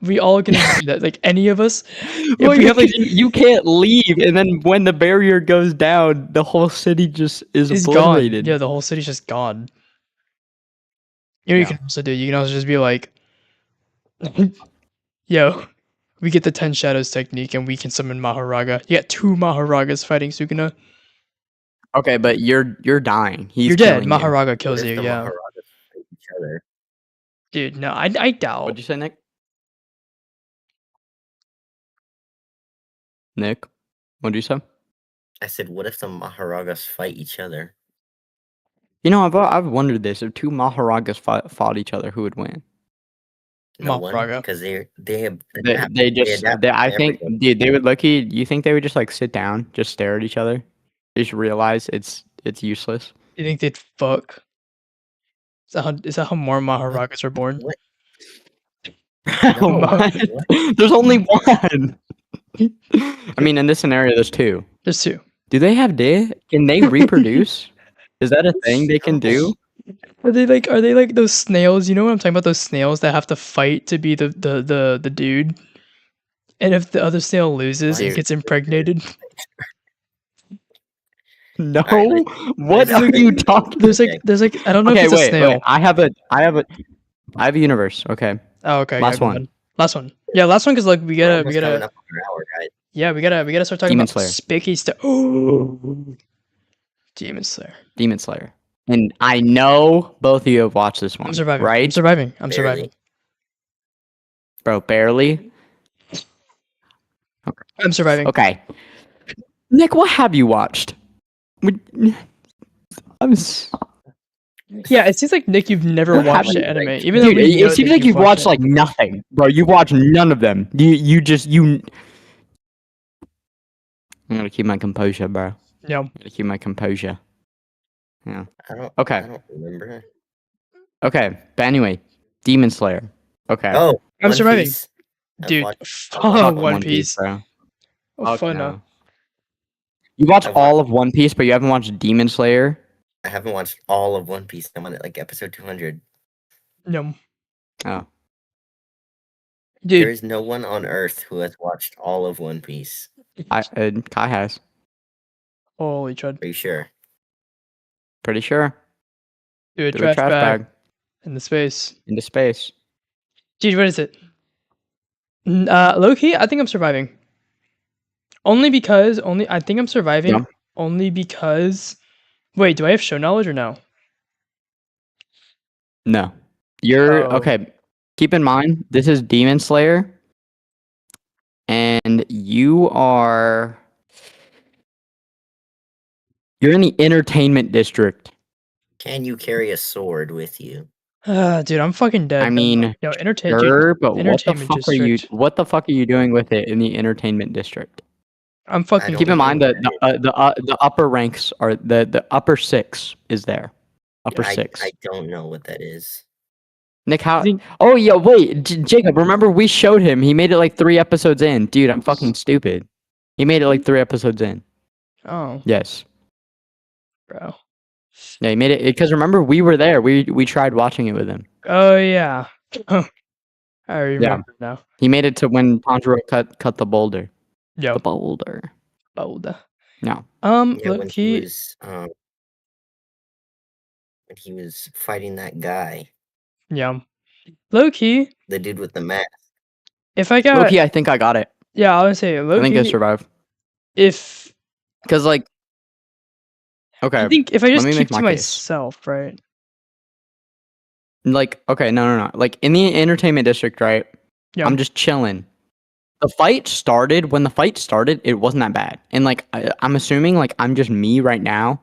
We all can agree that, like any of us, if Well, we have like you can't leave, and then when the barrier goes down, the whole city just is is gone. obliterated. Yeah, the whole city's just gone. You know, you Yeah. can also do. You can also just be like, yo, we get the 10 shadows technique and we can summon Maharaga. You got 2 Maharagas fighting Sukuna. Okay, but you're dying. He's You're dead. killing you. Maharaga What kills if you. the Yeah, Maharajas fight each other? dude. No, I doubt. What'd you say, Nick? Nick, what'd you say? I said, what if the Maharagas fight each other? You know, I've wondered this. If 2 Maharagas fought each other, who would win? No one, Maharaga. because they have They just. adapt I to think, everything. dude, they would lucky. You think they would just like sit down, just stare at each other, just realize it's useless? You think they'd fuck? Is that how more Maharagas are born? What? No, what? There's only one. I mean, in this scenario, there's 2. There's 2. Do they have Can they reproduce? Is that a thing they can do? Are they like those snails? You know what I'm talking about? Those snails that have to fight to be the dude. And if the other snail loses, it Dude. gets impregnated. No. Alright, What let's- are you talking? There's like I don't know Okay, if it's a wait. snail. I have a universe. Okay. Oh, okay. Last go one. ahead. Last one. Yeah, last one because like we We're gotta almost coming up on an hour, guys. yeah we gotta start talking Demon about Slayer. spiky stuff. Oh, Demon Slayer. Demon Slayer. And I know both of you have watched this one. I'm surviving. Right? I'm surviving. I'm Barely. surviving. Bro, barely. I'm surviving. Okay. Nick, what have you watched? Yeah, it seems like Nick, you've never What watched happened? an anime, even though Dude, we know it seems that like you've watched it. like nothing, bro. You watched none of them. I'm gonna keep my composure, bro. Yeah. I'm gonna keep my composure. Yeah. I Okay. don't remember. Okay. But anyway, Demon Slayer. Okay. Oh, I'm One surviving. Piece. I've Dude, watched- fuck Fuck One Piece. bro. Oh, Fuck fun. no. You watch I've all of One Piece, but you haven't watched Demon Slayer? I haven't watched all of One Piece. I'm on like episode 200. No. Oh. There Dude, is no one on Earth who has watched all of One Piece. Kai has. holy crud. Are you sure? Pretty sure. Do a Do trash, a trash bag bag in the space. into space. Dude, what is it? Low key, I think I'm surviving. I think I'm surviving Yeah. only because. Wait, do I have show knowledge or no? No. You're Oh. okay. Keep in mind, this is Demon Slayer. And you're in the entertainment district. Can you carry a sword with you? Dude, I'm fucking dead. I mean, yo, Sure, but what the entertainment fuck are you district. what the fuck are you doing with it in the entertainment district? I'm fucking. don't Keep in mind know that the upper ranks are the upper 6 is there. Upper 6. I don't know what that is. Nick, how? think- Oh yeah, wait, Jacob. Remember we showed him. He made it like 3 episodes in. Dude, I'm fucking stupid. He made it like 3 episodes in. Oh, Yes. bro. Yeah, he made it because remember we were there. We tried watching it with him. Oh yeah. I remember now. He made it to when Tanjiro cut the boulder. Yo, The boulder. bold. No. Yeah, Low when key. he was fighting that guy, Yeah. Low key. the dude with the mask. If I got. Loki, I think I got it. Yeah, I would say low I think I key. survived. If Cause like. Okay. I think if I just me keep make to my case. myself, right? Like, okay, no. Like in the entertainment district, right? Yeah. I'm just chilling. The fight started. When the fight started, it wasn't that bad. And like, I'm assuming like I'm just me right now.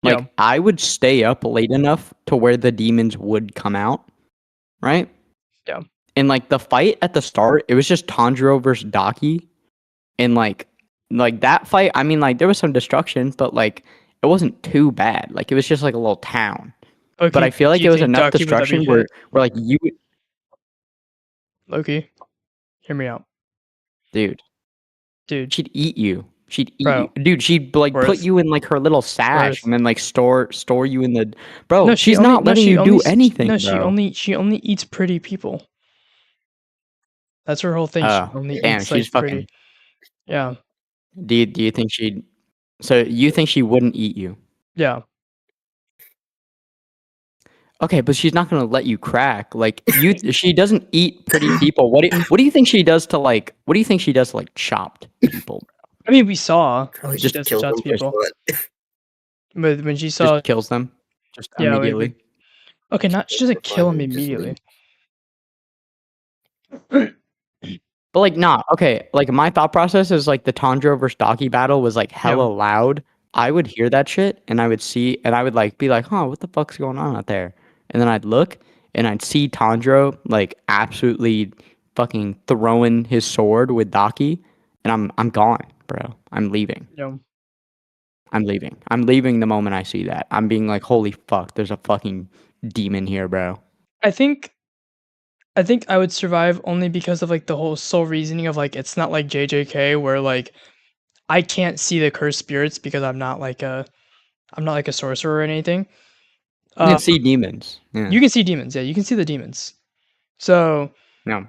Yeah. Like I would stay up late enough to where the demons would come out, right? Yeah. And like the fight at the start, it was just Tanjiro versus Daki, and like that fight. I mean, like there was some destruction, but like it wasn't too bad. Like it was just like a little town. But Loki, I feel do like you it was think enough Ducky would let me destruction where hit? like you, Loki, hear me out, dude, dude. she'd eat you. She'd eat you, Bro, dude. She'd like put worth, you in like her little sash worth. and then like store you in the. No, Bro, she she's only. not No, letting she you only. do anything, No, bro. She only eats pretty people. That's her whole thing. She Oh, only damn, eats she's like pretty. fucking. Yeah. Do you think she'd? So you think she wouldn't eat you? Yeah. Okay, but she's not gonna let you crack. Like you, she doesn't eat pretty people. What do you think she does to like? What do you think she does to like chopped people? I mean, we saw Probably she Just does kill shots them to for people, fun. but when she saw, just kills them, just yeah, immediately. okay, not she doesn't For fun kill him and just immediately. leave. But like, nah, okay. Like my thought process is like the Tanjiro versus Daki battle was like Yeah. hella loud. I would hear that shit and I would see and I would like be like, huh, what the fuck's going on out there? And then I'd look and I'd see Tanjiro like absolutely fucking throwing his sword with Daki, and I'm gone, bro. I'm leaving. Yeah. I'm leaving. I'm leaving the moment I see that. I'm being like, holy fuck, there's a fucking demon here, bro. I think I would survive only because of like the whole soul reasoning of like it's not like JJK where like I can't see the cursed spirits because I'm not like a sorcerer or anything. You Uh, can see demons. Yeah. you can see demons, yeah, you can see the demons. So No.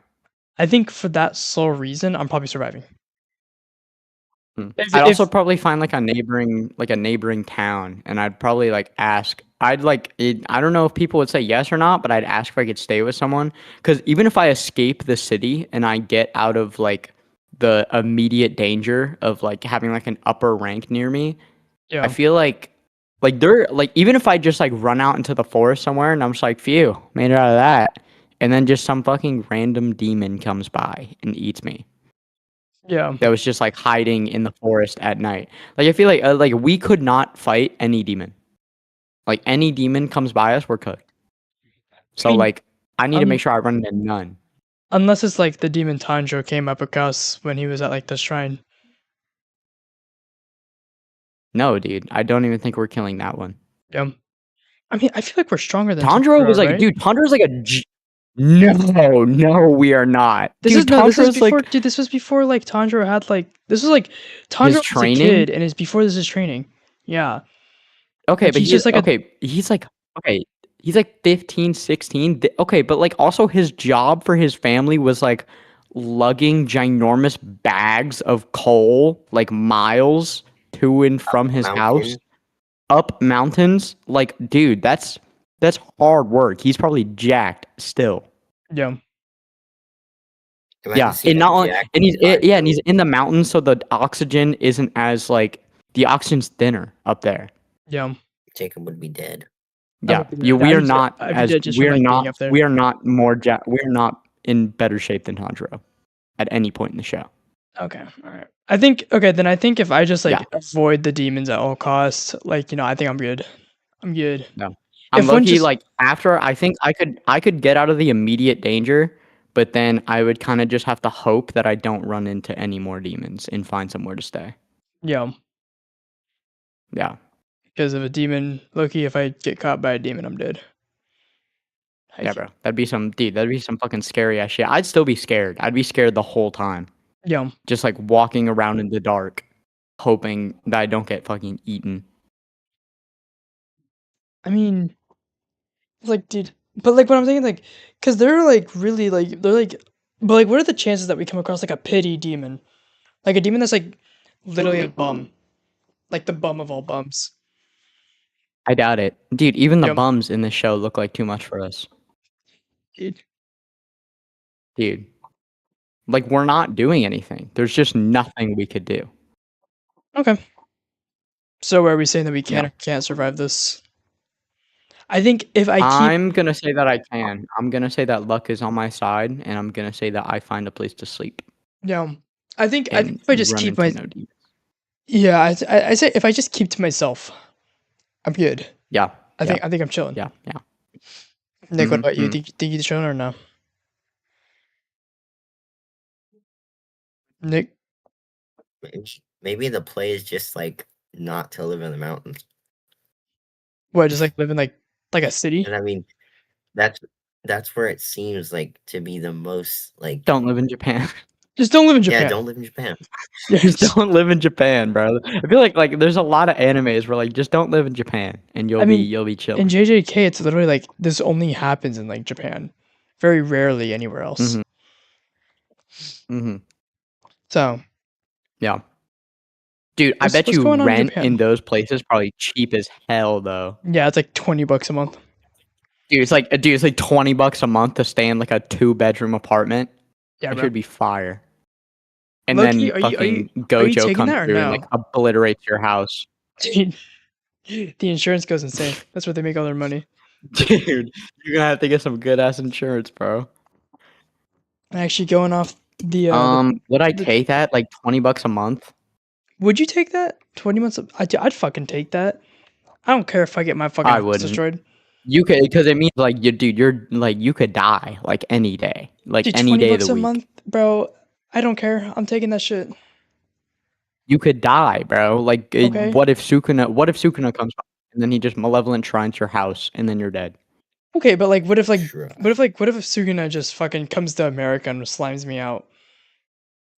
I think for that sole reason, I'm probably surviving. I'd also If probably find like a neighboring town, and I'd probably like ask. I'd like it, I don't know if people would say yes or not, but I'd ask if I could stay with someone. Because even if I escape the city and I get out of like the immediate danger of like having like an upper rank near me, I yeah, feel like they're like even if I just like run out into the forest somewhere and I'm just like, phew, made it out of that, and then just some fucking random demon comes by and eats me yeah. that was just like hiding in the forest at night. Like I feel like we could not fight any demon. Like any demon comes by us, we're cooked. I So mean, like I need to make un- sure I run into none. unless it's like the demon Tanjiro came up across when he was at like the shrine. No, dude, I don't even think we're killing that one. Yeah. I mean, I feel like we're stronger than Tanjiro was Tanjiro, like, right? dude, Tanjiro's like no, we are not. This is Dude, no, this is Tanjiro's before, like dude. This was before like Tanjiro had like this was like his Tanjiro was a training. kid and is before this is training. Yeah, Okay, like but he's just like a okay, he's like 15, 16. Okay, but like also his job for his family was like lugging ginormous bags of coal like miles to and from his house Mountain. up mountains. Like, dude, that's hard work. He's probably jacked still. yeah, Imagine Yeah, seeing and a not only jack and he's five yeah, and foot. he's in the mountains, so the oxygen isn't as like the oxygen's thinner up there. yeah. Jacob would be dead. I Yeah, would be you dead. we are not I'd be as dead just from like being up there. we are not more we are not in better shape than Tanjiro at any point in the show. Okay, all right. I think okay. Then I think if I just Yeah, like avoid the demons at all costs, like I think I'm good. I'm good. no. I'm If one lucky just like after I think I could get out of the immediate danger, but then I would kind of just have to hope that I don't run into any more demons and find somewhere to stay. yeah, Yeah. because of a demon, Loki. If I get caught by a demon, I'm dead. I Yeah, can't. bro. That'd be some fucking scary ass shit. I'd still be scared. I'd be scared the whole time. Yeah, Just like walking around in the dark, hoping that I don't get fucking eaten. I mean, like, dude, but like what I'm saying, like, because they're like really like they're like, but like, what are the chances that we come across like a pity demon, like a demon that's like literally a bum, like the bum of all bums. I doubt it. Dude, even the Yeah, bums in this show look like too much for us. dude. Dude. Like we're not doing anything. There's just nothing we could do. Okay. So are we saying that we Yeah. can't survive this? I think if I keep, I'm gonna say that I can. I'm gonna say that luck is on my side, and I'm gonna say that I find a place to sleep I think and if I just run keep into my, no demons. yeah, I say if I just keep to myself, I'm good. Yeah, yeah, I think I'm chilling. yeah, yeah. Nick, what about you? Mm-hmm. Think you're chilling or no? Nick, Maybe the play is just like not to live in the mountains. what? Just like living like a city? And I mean, that's that's where it seems like to be the most like, Don't live in Japan. Just don't live in yeah, Japan. don't live in Japan. Yeah, Just don't live in Japan, bro. I feel like there's a lot of animes where like just don't live in Japan and I mean, you'll be in chilling. JJK, it's literally like this only happens in like Japan, very rarely anywhere else. Mm-hmm. Mm-hmm. So, Yeah. Dude, I bet what's you going on in rent in Japan? those places probably cheap as hell though. Yeah, it's like $20 a month. Dude, it's like $20 a month to stay in like a 2-bedroom apartment. Yeah, That bro. should be fire. And Loki, then fucking are you Gojo taking comes that or through and like no? obliterates your house. Dude, the insurance goes insane. That's where they make all their money. Dude, you're gonna have to get some good ass insurance, bro. Actually, going off Would I the take that? Like $20 a month? would you take that 20 months? I'd fucking take that. I don't care if I get my fucking I house wouldn't. destroyed. You could, because it means like you're like you could die like any day, like Dude, any 20 day of the bucks a week. month, bro. I don't care. I'm taking that shit. You could die, bro. Like, Okay. what if Sukuna? What if Sukuna comes by and then he just malevolent shrines your house and then you're dead? Okay, but like, Sure. what if Suguna just fucking comes to America and slimes me out?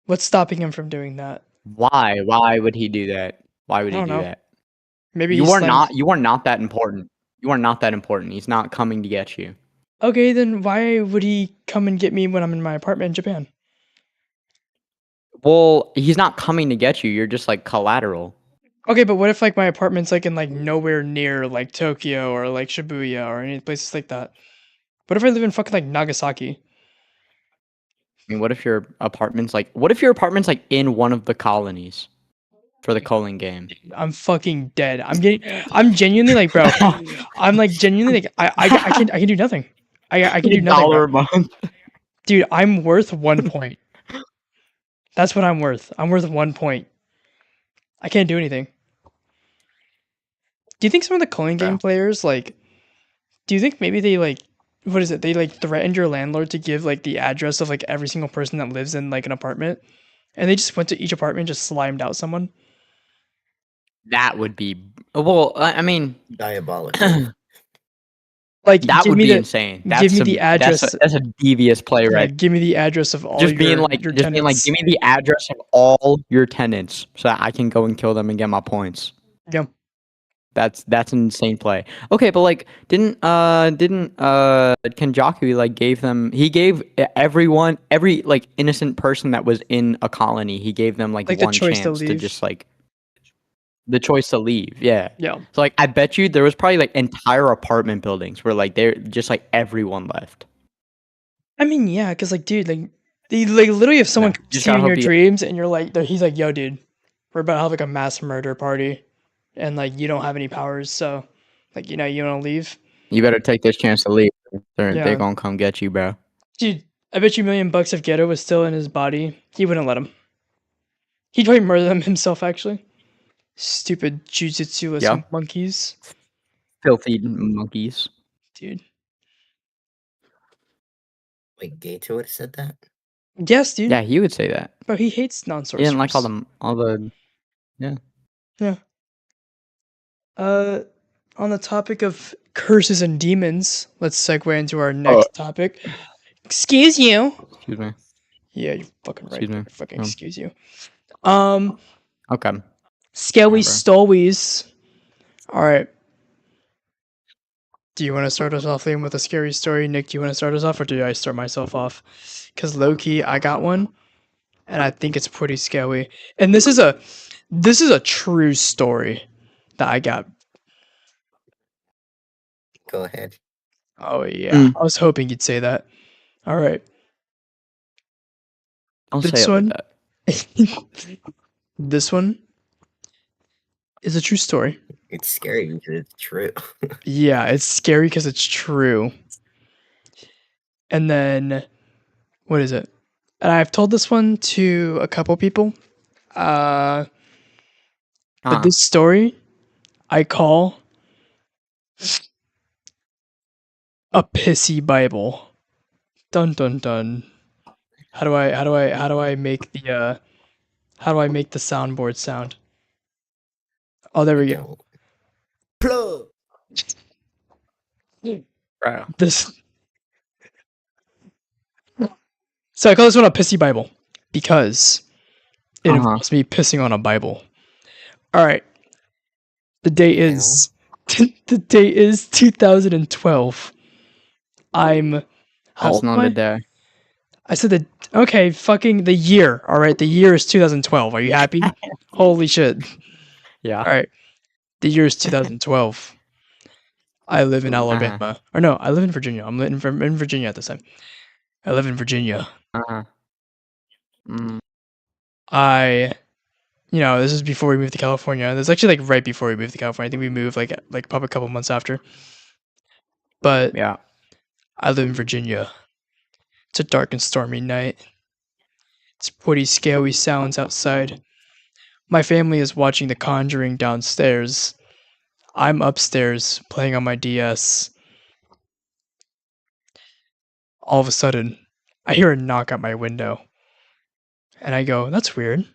What's stopping him from doing that? Why? Why would he do that? Why would I he don't do know. that? Maybe he slimes. You are not that important. You are not that important. He's not coming to get you. Okay, then why would he come and get me when I'm in my apartment in Japan? Well, he's not coming to get you. You're just like collateral. Okay, but what if like my apartment's like in like nowhere near like Tokyo or like Shibuya or any places like that? What if I live in fucking like Nagasaki? I mean, what if your apartment's like in one of the colonies for the Colon game? I'm fucking dead. I'm genuinely like, bro. I'm like genuinely like, I can do nothing. I can do nothing, bro. $1 a month. Dude, I'm worth 1 point. That's what I'm worth. I'm worth 1 point. I can't do anything. Do you think some of the calling game Bro. players like? Do you think maybe they like? What is it? They like threatened your landlord to give like the address of like every single person that lives in like an apartment, and they just went to each apartment and just slimed out someone. That would be well. I mean, Diabolical. Like, that would be insane. give me the address. That's a devious play, Yeah, right? give me the address of all your Just being like, tenants. give me the address of all your tenants so that I can go and kill them and get my points. Yeah. That's an insane play. Okay, but like, didn't Kenjaku like he gave every like innocent person that was in a colony, he gave them like Like the one choice to chance to leave. just like the choice to leave. Yeah. Yeah. So like, I bet you there was probably like entire apartment buildings where like they're just like everyone left. I mean, yeah, because like, dude, like, they like literally if someone Yeah, comes just to you gotta in your hope dreams and you're like, he's like, yo, dude, we're about to have like a mass murder party, and like you don't have any powers, so like you want to leave. you better take this chance to leave. They're Yeah, gonna come get you, bro. dude, I bet you $1,000,000 if Geto was still in his body, he wouldn't let him. He'd probably murder them himself, actually. Stupid jujitsu-less Yeah. monkeys, Filthy monkeys. dude. Wait, Gato would have said that? Yes, dude. Yeah, he would say that. But he hates He non-sorcerers. didn't like all the yeah. Yeah. On the topic of curses and demons, let's segue into our next topic. Excuse you. Excuse me. Yeah, you're fucking right. Excuse me. Fucking Oh. excuse you. Okay. Skelly Whatever. Stolwies. All right. Do you want to start us off, Liam, with a scary story? Nick, do you want to start us off, or do I start myself off? Because low key, I got one, and I think it's pretty scary. And this is a true story that I got. Go ahead. Oh yeah, I was hoping you'd say that. All right. I'll say This it one, like that. this one is a true story. It's scary because it's true. Yeah, it's scary because it's true. And then, what is it? And I've told this one to a couple people. But this story I call a pissy Bible. Dun dun dun. How do I make the soundboard sound? Oh, there I we go. don't. Plug. Bro. This. So I call this one a pissy Bible because it involves me pissing on a Bible. All right. The date is the date is 2012. I'm how That's old not am the I? day. I said the year. All right, the year is 2012. Are you happy? Holy shit. Yeah. All right. The year is 2012. I live in Alabama. Or no, I live in Virginia. I'm living in Virginia at this time. I live in Virginia. This is before we moved to California. This is actually like right before we moved to California. I think we moved like probably a couple months after. But Yeah. I live in Virginia. It's a dark and stormy night. It's pretty scary sounds outside. My family is watching The Conjuring downstairs. I'm upstairs playing on my DS. All of a sudden, I hear a knock at my window. And I go, that's weird.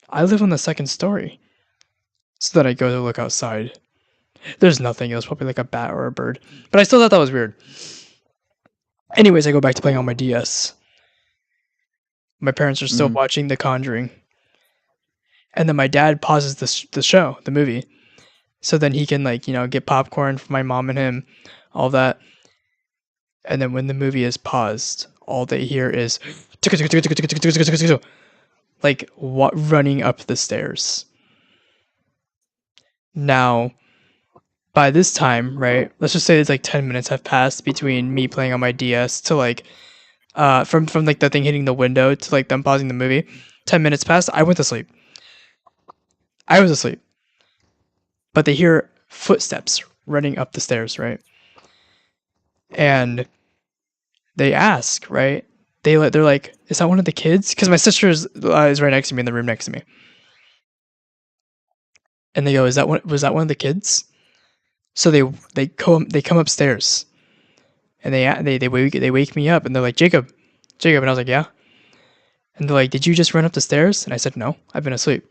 I live on the second story. So then I go to look outside. There's nothing. It was probably like a bat or a bird. But I still thought that was weird. Anyways, I go back to playing on my DS. My parents are still watching The Conjuring. And then my dad pauses the movie. So then he can get popcorn for my mom and him, all that. And then when the movie is paused, all they hear is like running up the stairs. Now, by this time, right? Let's just say it's like 10 minutes have passed between me playing on my DS to from like the thing hitting the window to like them pausing the movie. 10 minutes passed. I went to sleep. I was asleep. But they hear footsteps running up the stairs, right? And they ask, right? They're like, "Is that one of the kids?" Because my sister is right next to me in the room next to me. And they go, was that one of the kids?" So they come upstairs, and they wake me up, and they're like, Jacob, and I was like, yeah. And they're like, did you just run up the stairs? And I said, no, I've been asleep.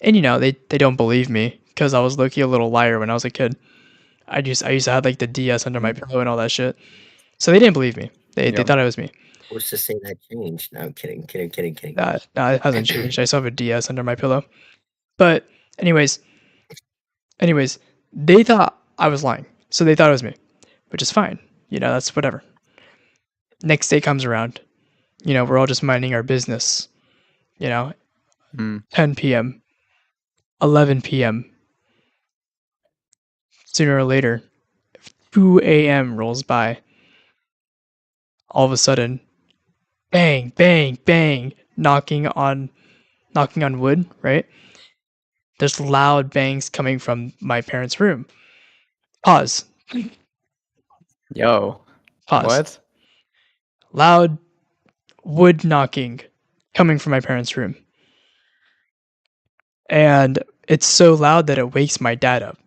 And they don't believe me because I was low-key a little liar when I was a kid. I used to have like the DS under my pillow and all that shit. So they didn't believe me. They thought it was me. What's to say that changed? No, I'm kidding. Nah, it hasn't changed. I still have a DS under my pillow. But anyways, they thought I was lying. So they thought it was me, which is fine. That's whatever. Next day comes around. We're all just minding our business. 10 p.m., 11 p.m. Sooner or later, 2 a.m. rolls by. All of a sudden, bang, bang, bang, knocking on wood, right? There's loud bangs coming from my parents' room. Pause. Yo. Pause. What? Loud wood knocking coming from my parents' room. And it's so loud that it wakes my dad up.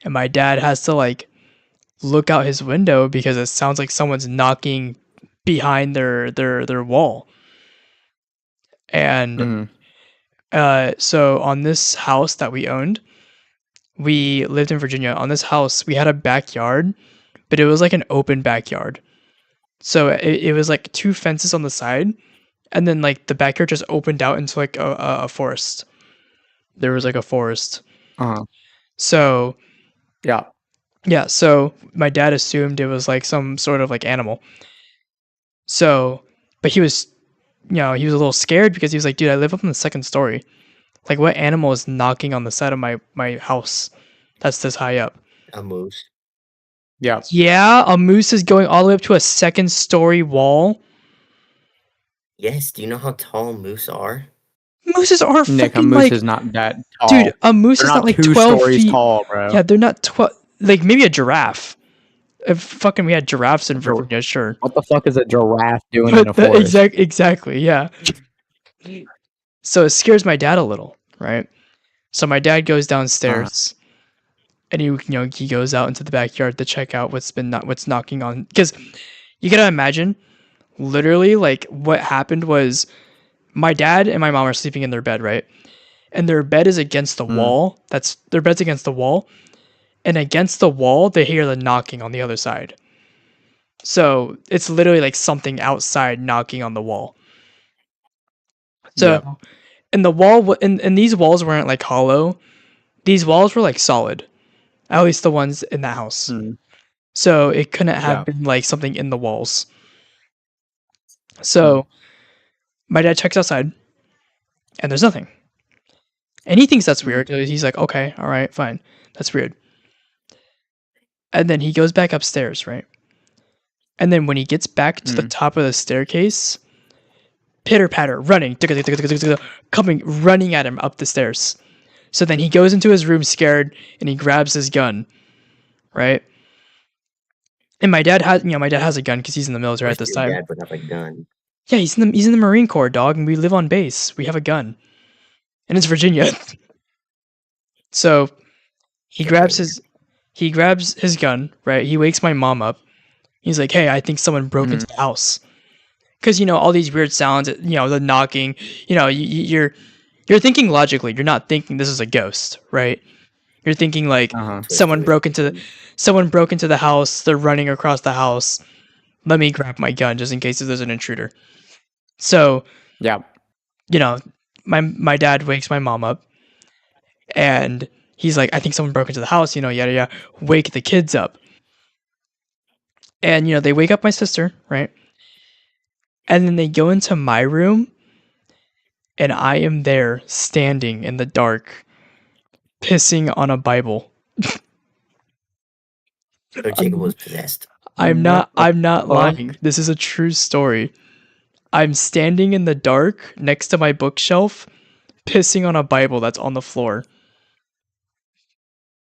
And my dad has to look out his window because it sounds like someone's knocking behind their wall. And so on this house that we owned, we lived in Virginia. On this house, we had a backyard, but it was like an open backyard. So it was like two fences on the side, and then like the backyard just opened out into like a forest. There was like a forest. So yeah. So my dad assumed it was like some sort of like animal. So, but he was a little scared because he was like, dude, I live up on the second story. Like, what animal is knocking on the side of my house that's this high up? A moose. Yeah. Yeah, a moose is going all the way up to a second story wall. Yes, do you know how tall moose are? Mooses are Nick, a fucking moose like, is not that tall. dude, a moose They're is not not like 2 12 stories feet. tall, bro. Yeah, they're not 12. Like maybe a giraffe. If fucking we had giraffes in A gir- Virginia, sure. What the fuck is a giraffe doing in a But forest? exactly, yeah. So it scares my dad a little, right? So my dad goes downstairs, and he goes out into the backyard to check out what's knocking on, because you gotta imagine, literally, like what happened was my dad and my mom are sleeping in their bed, right? And their bed is against the wall. Their bed's against the wall, and against the wall they hear the knocking on the other side. So it's literally like something outside knocking on the wall. So Yep. and the wall and these walls weren't like hollow. These walls were like solid. At least the ones in the house. Mm. So it couldn't have Yeah. been like something in the walls. So my dad checks outside, and there's nothing. And he thinks that's weird. He's like, okay, all right, fine. That's weird. And then he goes back upstairs, right? And then when he gets back to the top of the staircase, pitter patter, running, coming, running at him up the stairs. So then he goes into his room scared, and he grabs his gun, right? And my dad has a gun because he's in the military at this Your time. dad would have a gun. Yeah, he's in the Marine Corps, dog, and we live on base. We have a gun, and it's Virginia. So he grabs his gun, right? He wakes my mom up. He's like, "Hey, I think someone broke into the house." Because all these weird sounds, the knocking. You're thinking logically. You're not thinking this is a ghost, right? You're thinking like someone broke into the house. They're running across the house. Let me grab my gun just in case there's an intruder. So Yeah. my dad wakes my mom up, and he's like, I think someone broke into the house. Yada yada. Wake the kids up, and they wake up my sister, right? And then they go into my room, and I am there standing in the dark, pissing on a Bible. So Jacob was possessed. I'm not lying. This is a true story. I'm standing in the dark next to my bookshelf, pissing on a Bible that's on the floor.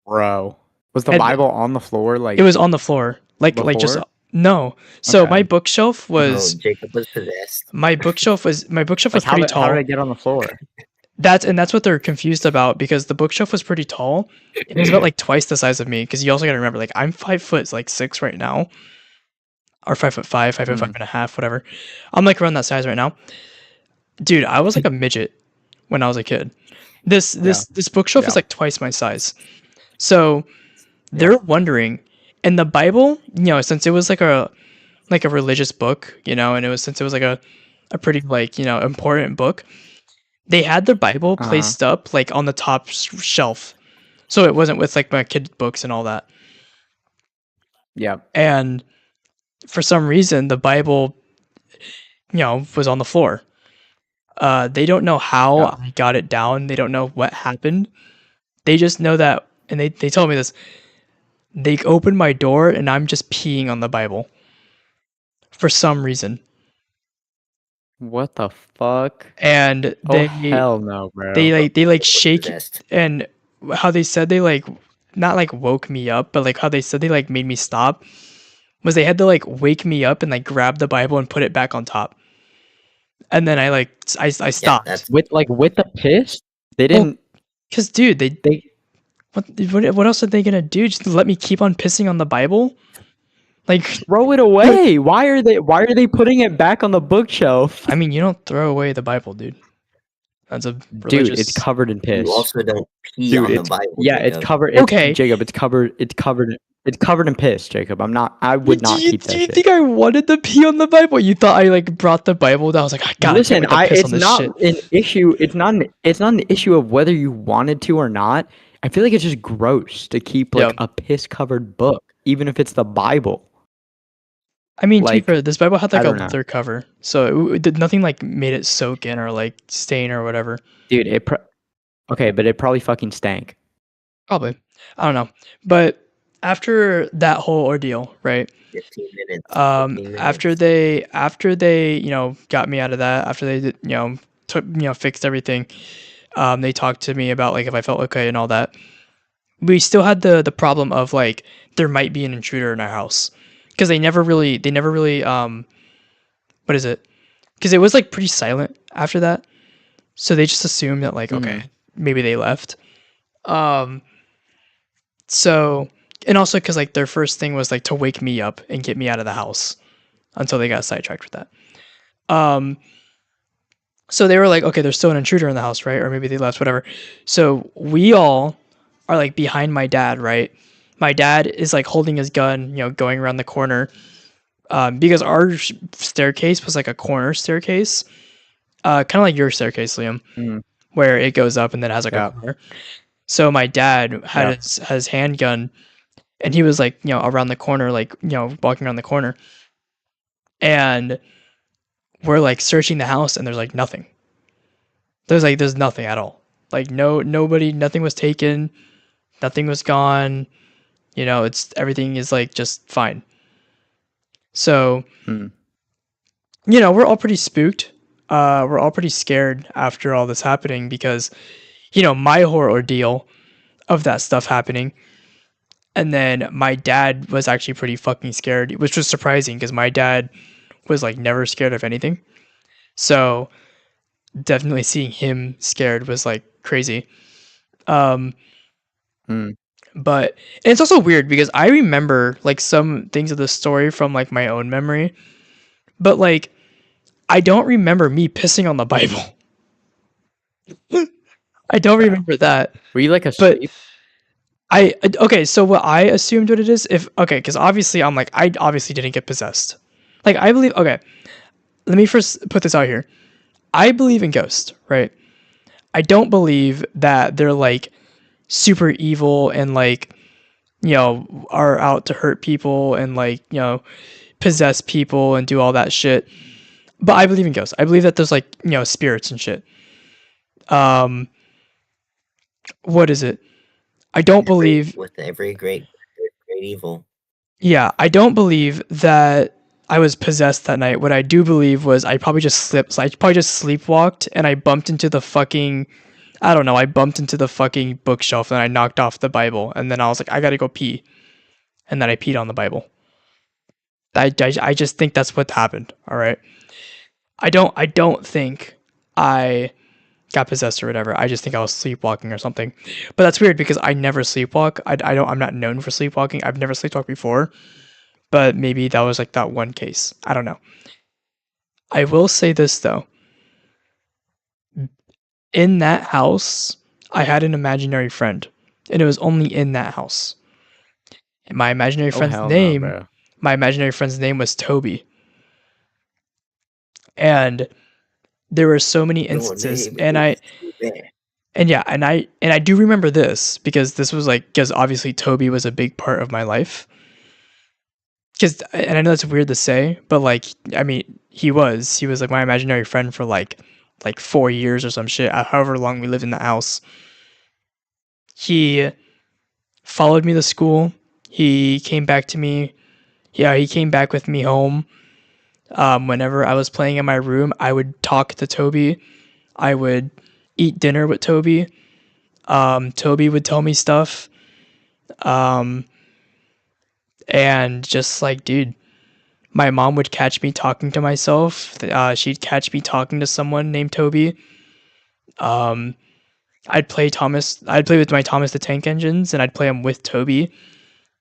Bro. Was the And Bible on the floor? Like It was on the floor. Like just Before? no. So Okay. my bookshelf No, was Jacob was possessed. my bookshelf was like, pretty tall. how did I get on the floor? That's what they're confused about, because the bookshelf was pretty tall. It was about like twice the size of me, because you also got to remember, like, I'm 5'6" right now, or 5'5", 5'5.5", whatever. I'm like around that size right now, dude. I was like a midget when I was a kid. This bookshelf is Yeah. like twice my size. So they're wondering, and the Bible, since it was like a religious book, and since it was like a pretty like important book. They had the Bible placed up like on the top shelf, so it wasn't with like my kid books and all that. Yeah. And for some reason, the Bible, was on the floor. They don't know how I got it down. They don't know what happened. They just know that, and they told me this. They opened my door, and I'm just peeing on the Bible. For some reason. What the fuck? And Oh hell no, bro. they shake, Possessed. and how they said they like not like woke me up, but like how they said they like made me stop was they had to like wake me up and like grab the Bible and put it back on top. And then I stopped. that's- With the piss? They didn't Cause dude, they what else are they gonna do? Just let me keep on pissing on the Bible? Like, throw it away. Why are they putting it back on the bookshelf? I mean, you don't throw away the Bible, dude. That's a Dude, religious... it's covered in piss. You also don't pee Dude, on the Bible. Yeah, Jacob. it's covered. Okay. Jacob, it's covered in piss, Jacob. I would not keep that Do you shit. think I wanted to pee on the Bible? You thought I like brought the Bible down? I was like, I gotta Listen, piss it's on this not shit. an issue. It's not an issue of whether you wanted to or not. I feel like it's just gross to keep like a piss covered book, even if it's the Bible. I mean, like, this Bible had like I a don't know. leather cover, so it did nothing like made it soak in or like stain or whatever. Dude, okay, but it probably fucking stank. Probably, I don't know. But after that whole ordeal, right? 15 minutes. 15 minutes. After they got me out of that, after they did, fixed everything. They talked to me about like if I felt okay and all that. We still had the problem of like there might be an intruder in our house because they never really what is it? Because it was like pretty silent after that, so they just assumed that like okay, maybe they left. Um, so and also because like their first thing was like to wake me up and get me out of the house until they got sidetracked with that. Um, so they were like, okay, there's still an intruder in the house, right? Or maybe they left, whatever. So we all are like behind my dad, right? My dad is like holding his gun, going around the corner. Because our staircase was like a corner staircase, kind of like your staircase, Liam, where it goes up and then has like a corner. So my dad had his handgun, and he was like, around the corner, like walking around the corner, and we're like searching the house, and there's like nothing. There's nothing at all. Like nobody, nothing was taken, nothing was gone. It's everything is like just fine. So, we're all pretty spooked. We're all pretty scared after all this happening because, my horror ordeal of that stuff happening. And then my dad was actually pretty fucking scared, which was surprising because my dad was like never scared of anything. So definitely seeing him scared was like crazy. But and it's also weird because I remember like some things of the story from like my own memory, but like I don't remember me pissing on the Bible. I don't remember that. Were you like a But sheep? okay, so what I assumed what it is, because obviously I'm like, I obviously didn't get possessed. Like I believe, okay, let me first put this out here. I believe in ghosts, right? I don't believe that they're like super evil and like, are out to hurt people and like, possess people and do all that shit. But I believe in ghosts. I believe that there's like, spirits and shit. What is it? I don't believe with every great evil. Yeah, I don't believe that I was possessed that night. What I do believe was I probably just slipped. So I probably just sleepwalked and I bumped into the fucking, I don't know, I bumped into the fucking bookshelf and I knocked off the Bible. And then I was like, I gotta go pee. And then I peed on the Bible. I just think that's what happened. All right. I don't think I got possessed or whatever. I just think I was sleepwalking or something. But that's weird because I never sleepwalk. I'm not known for sleepwalking. I've never sleepwalked before. But maybe that was like that one case. I don't know. I will say this though. In that house, I had an imaginary friend, and it was only in that house. And my imaginary friend's name was Toby. And there were so many instances, and I do remember this because obviously Toby was a big part of my life. And I know that's weird to say, but like, I mean, he was like my imaginary friend for like 4 years or some shit, however long we lived in the house. He followed me to school. He came back to me. Yeah, he came back with me home. Whenever I was playing in my room, I would talk to Toby. I would eat dinner with Toby. Toby would tell me stuff. And just like, dude, my mom would catch me talking to myself. She'd catch me talking to someone named Toby. I'd play with my Thomas the Tank Engines, and I'd play them with Toby.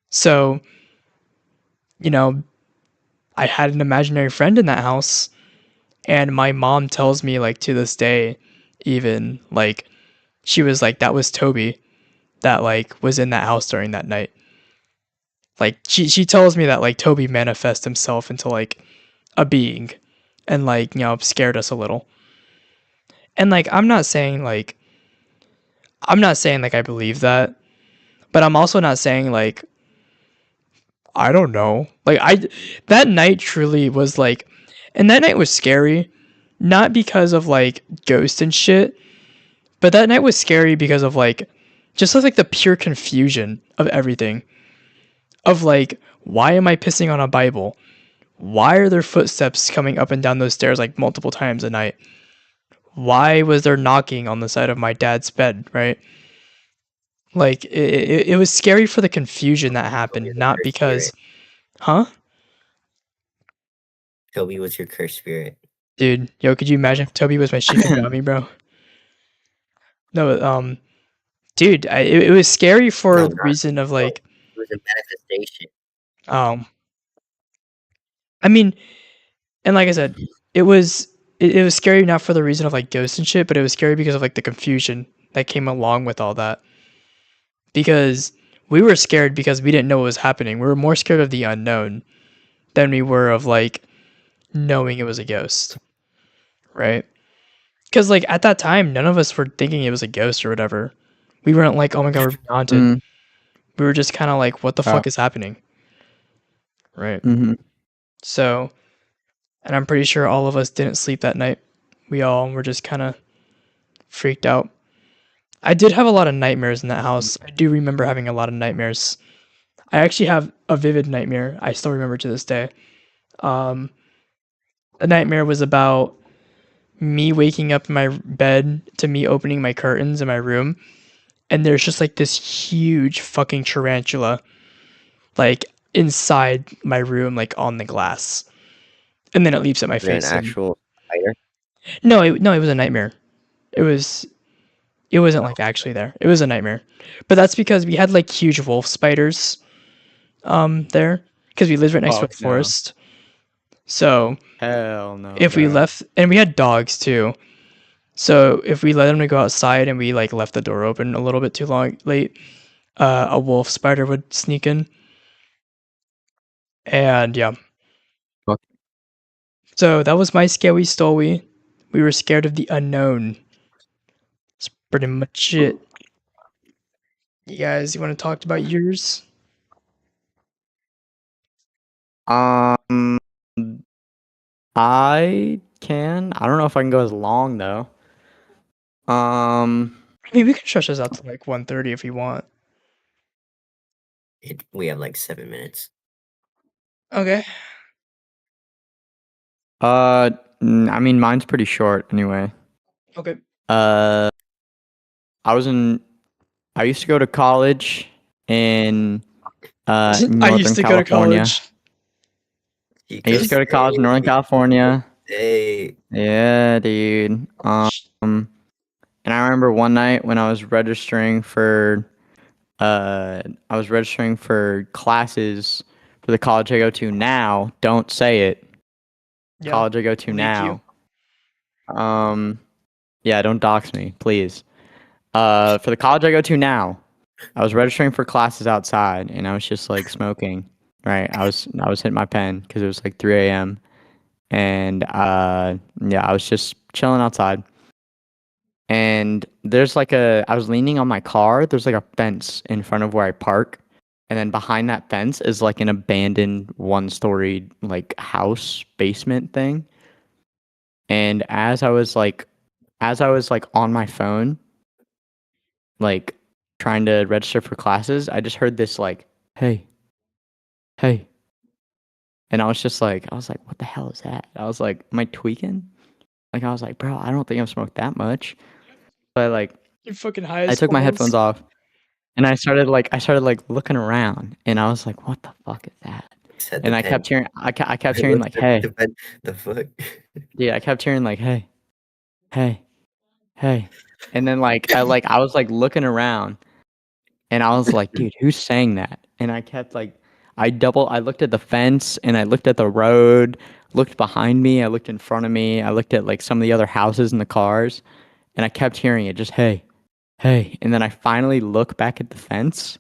So, I had an imaginary friend in that house, and my mom tells me like to this day, even like, she was like, that was Toby that like was in that house during that night. Like she tells me that like Toby manifests himself into like a being and like, scared us a little. And like I'm not saying like I believe that, but I'm also not saying like I don't know. That night truly was like, and that night was scary, not because of like ghosts and shit, but that night was scary because of like just like the pure confusion of everything. Of like, why am I pissing on a Bible? Why are there footsteps coming up and down those stairs like multiple times a night? why was there knocking on the side of my dad's bed, right? Like it was scary for the confusion that Toby happened, was a not cursed because, spirit. huh? Toby was your cursed spirit. Dude, yo, could you imagine if Toby was my Shinigami, bro? No, dude, it was scary for No, the not reason of no. like, It was a manifestation. um, I mean, and like I said, it was scary not for the reason of like ghosts and shit, but it was scary because of like the confusion that came along with all that. Because we were scared because we didn't know what was happening. We were more scared of the unknown than we were of like knowing it was a ghost, right? Because like at that time, none of us were thinking it was a ghost or whatever. We weren't like, oh my god, we're being haunted. Mm, We were just kind of like, what the oh, fuck is happening, right? mhm. So, and I'm pretty sure all of us didn't sleep that night. We all were just kind of freaked out. I did have a lot of nightmares in that house. I do remember having a lot of nightmares. I actually have a vivid nightmare I still remember to this day. Um, the nightmare was about me waking up in my bed to me opening my curtains in my room, and there's just like this huge fucking tarantula, like inside my room, like on the glass, and then it leaps at my Is there an face. And actual spider? no, it was a nightmare. It was it wasn't like actually there. It was a nightmare, but that's because we had like huge wolf spiders there because we lived right next to a Fuck no. forest. So Hell no, if we bro. left, and we had dogs too. So if we let them to go outside and we like left the door open a little bit too long late, a wolf spider would sneak in. And yeah, Fuck. so that was my scary story. We were scared of the unknown. That's pretty much it. You guys, you want to talk about yours? Um, I can. I don't know if I can go as long though. Um, I mean, we can stretch this out to like 1:30 if you want. We have like 7 minutes. Okay. I mean, mine's pretty short anyway. Okay. Uh, I was in. I used to go to college in I used Northern to go to California. college. I used to go to college in Northern California. Hey, Yeah, dude. And I remember one night when I was registering for classes for the college I go to now. Don't say it. Yeah. College I go to Leak you. now. Yeah, don't dox me, please. For the college I go to now, I was registering for classes outside, and I was just like smoking. Right, I was hitting my pen because it was like 3 a.m. and yeah, I was just chilling outside. And there's like I was leaning on my car. There's like a fence in front of where I park, and then behind that fence is like an abandoned one-story like house basement thing. And as I was like on my phone, like trying to register for classes, I just heard this like, "Hey, hey," and I was like, "What the hell is that?" I was like, "Am I tweaking?" Like I was like, "Bro, I don't think I've smoked that much." But like, You're fucking high I as took my headphones balls. off and I started like looking around, and I was like, "What the fuck is that?" set the And pen. I kept hearing Look like, at "Hey," the pen. The fuck? yeah, I kept hearing like, "Hey, hey, hey," and then I was like looking around, and I was like, "Dude, who's saying that?" And I kept like, I looked at the fence, and I looked at the road, looked behind me, I looked in front of me, I looked at like some of the other houses and the cars, and I kept hearing it, just "Hey, hey," and then I finally look back at the fence,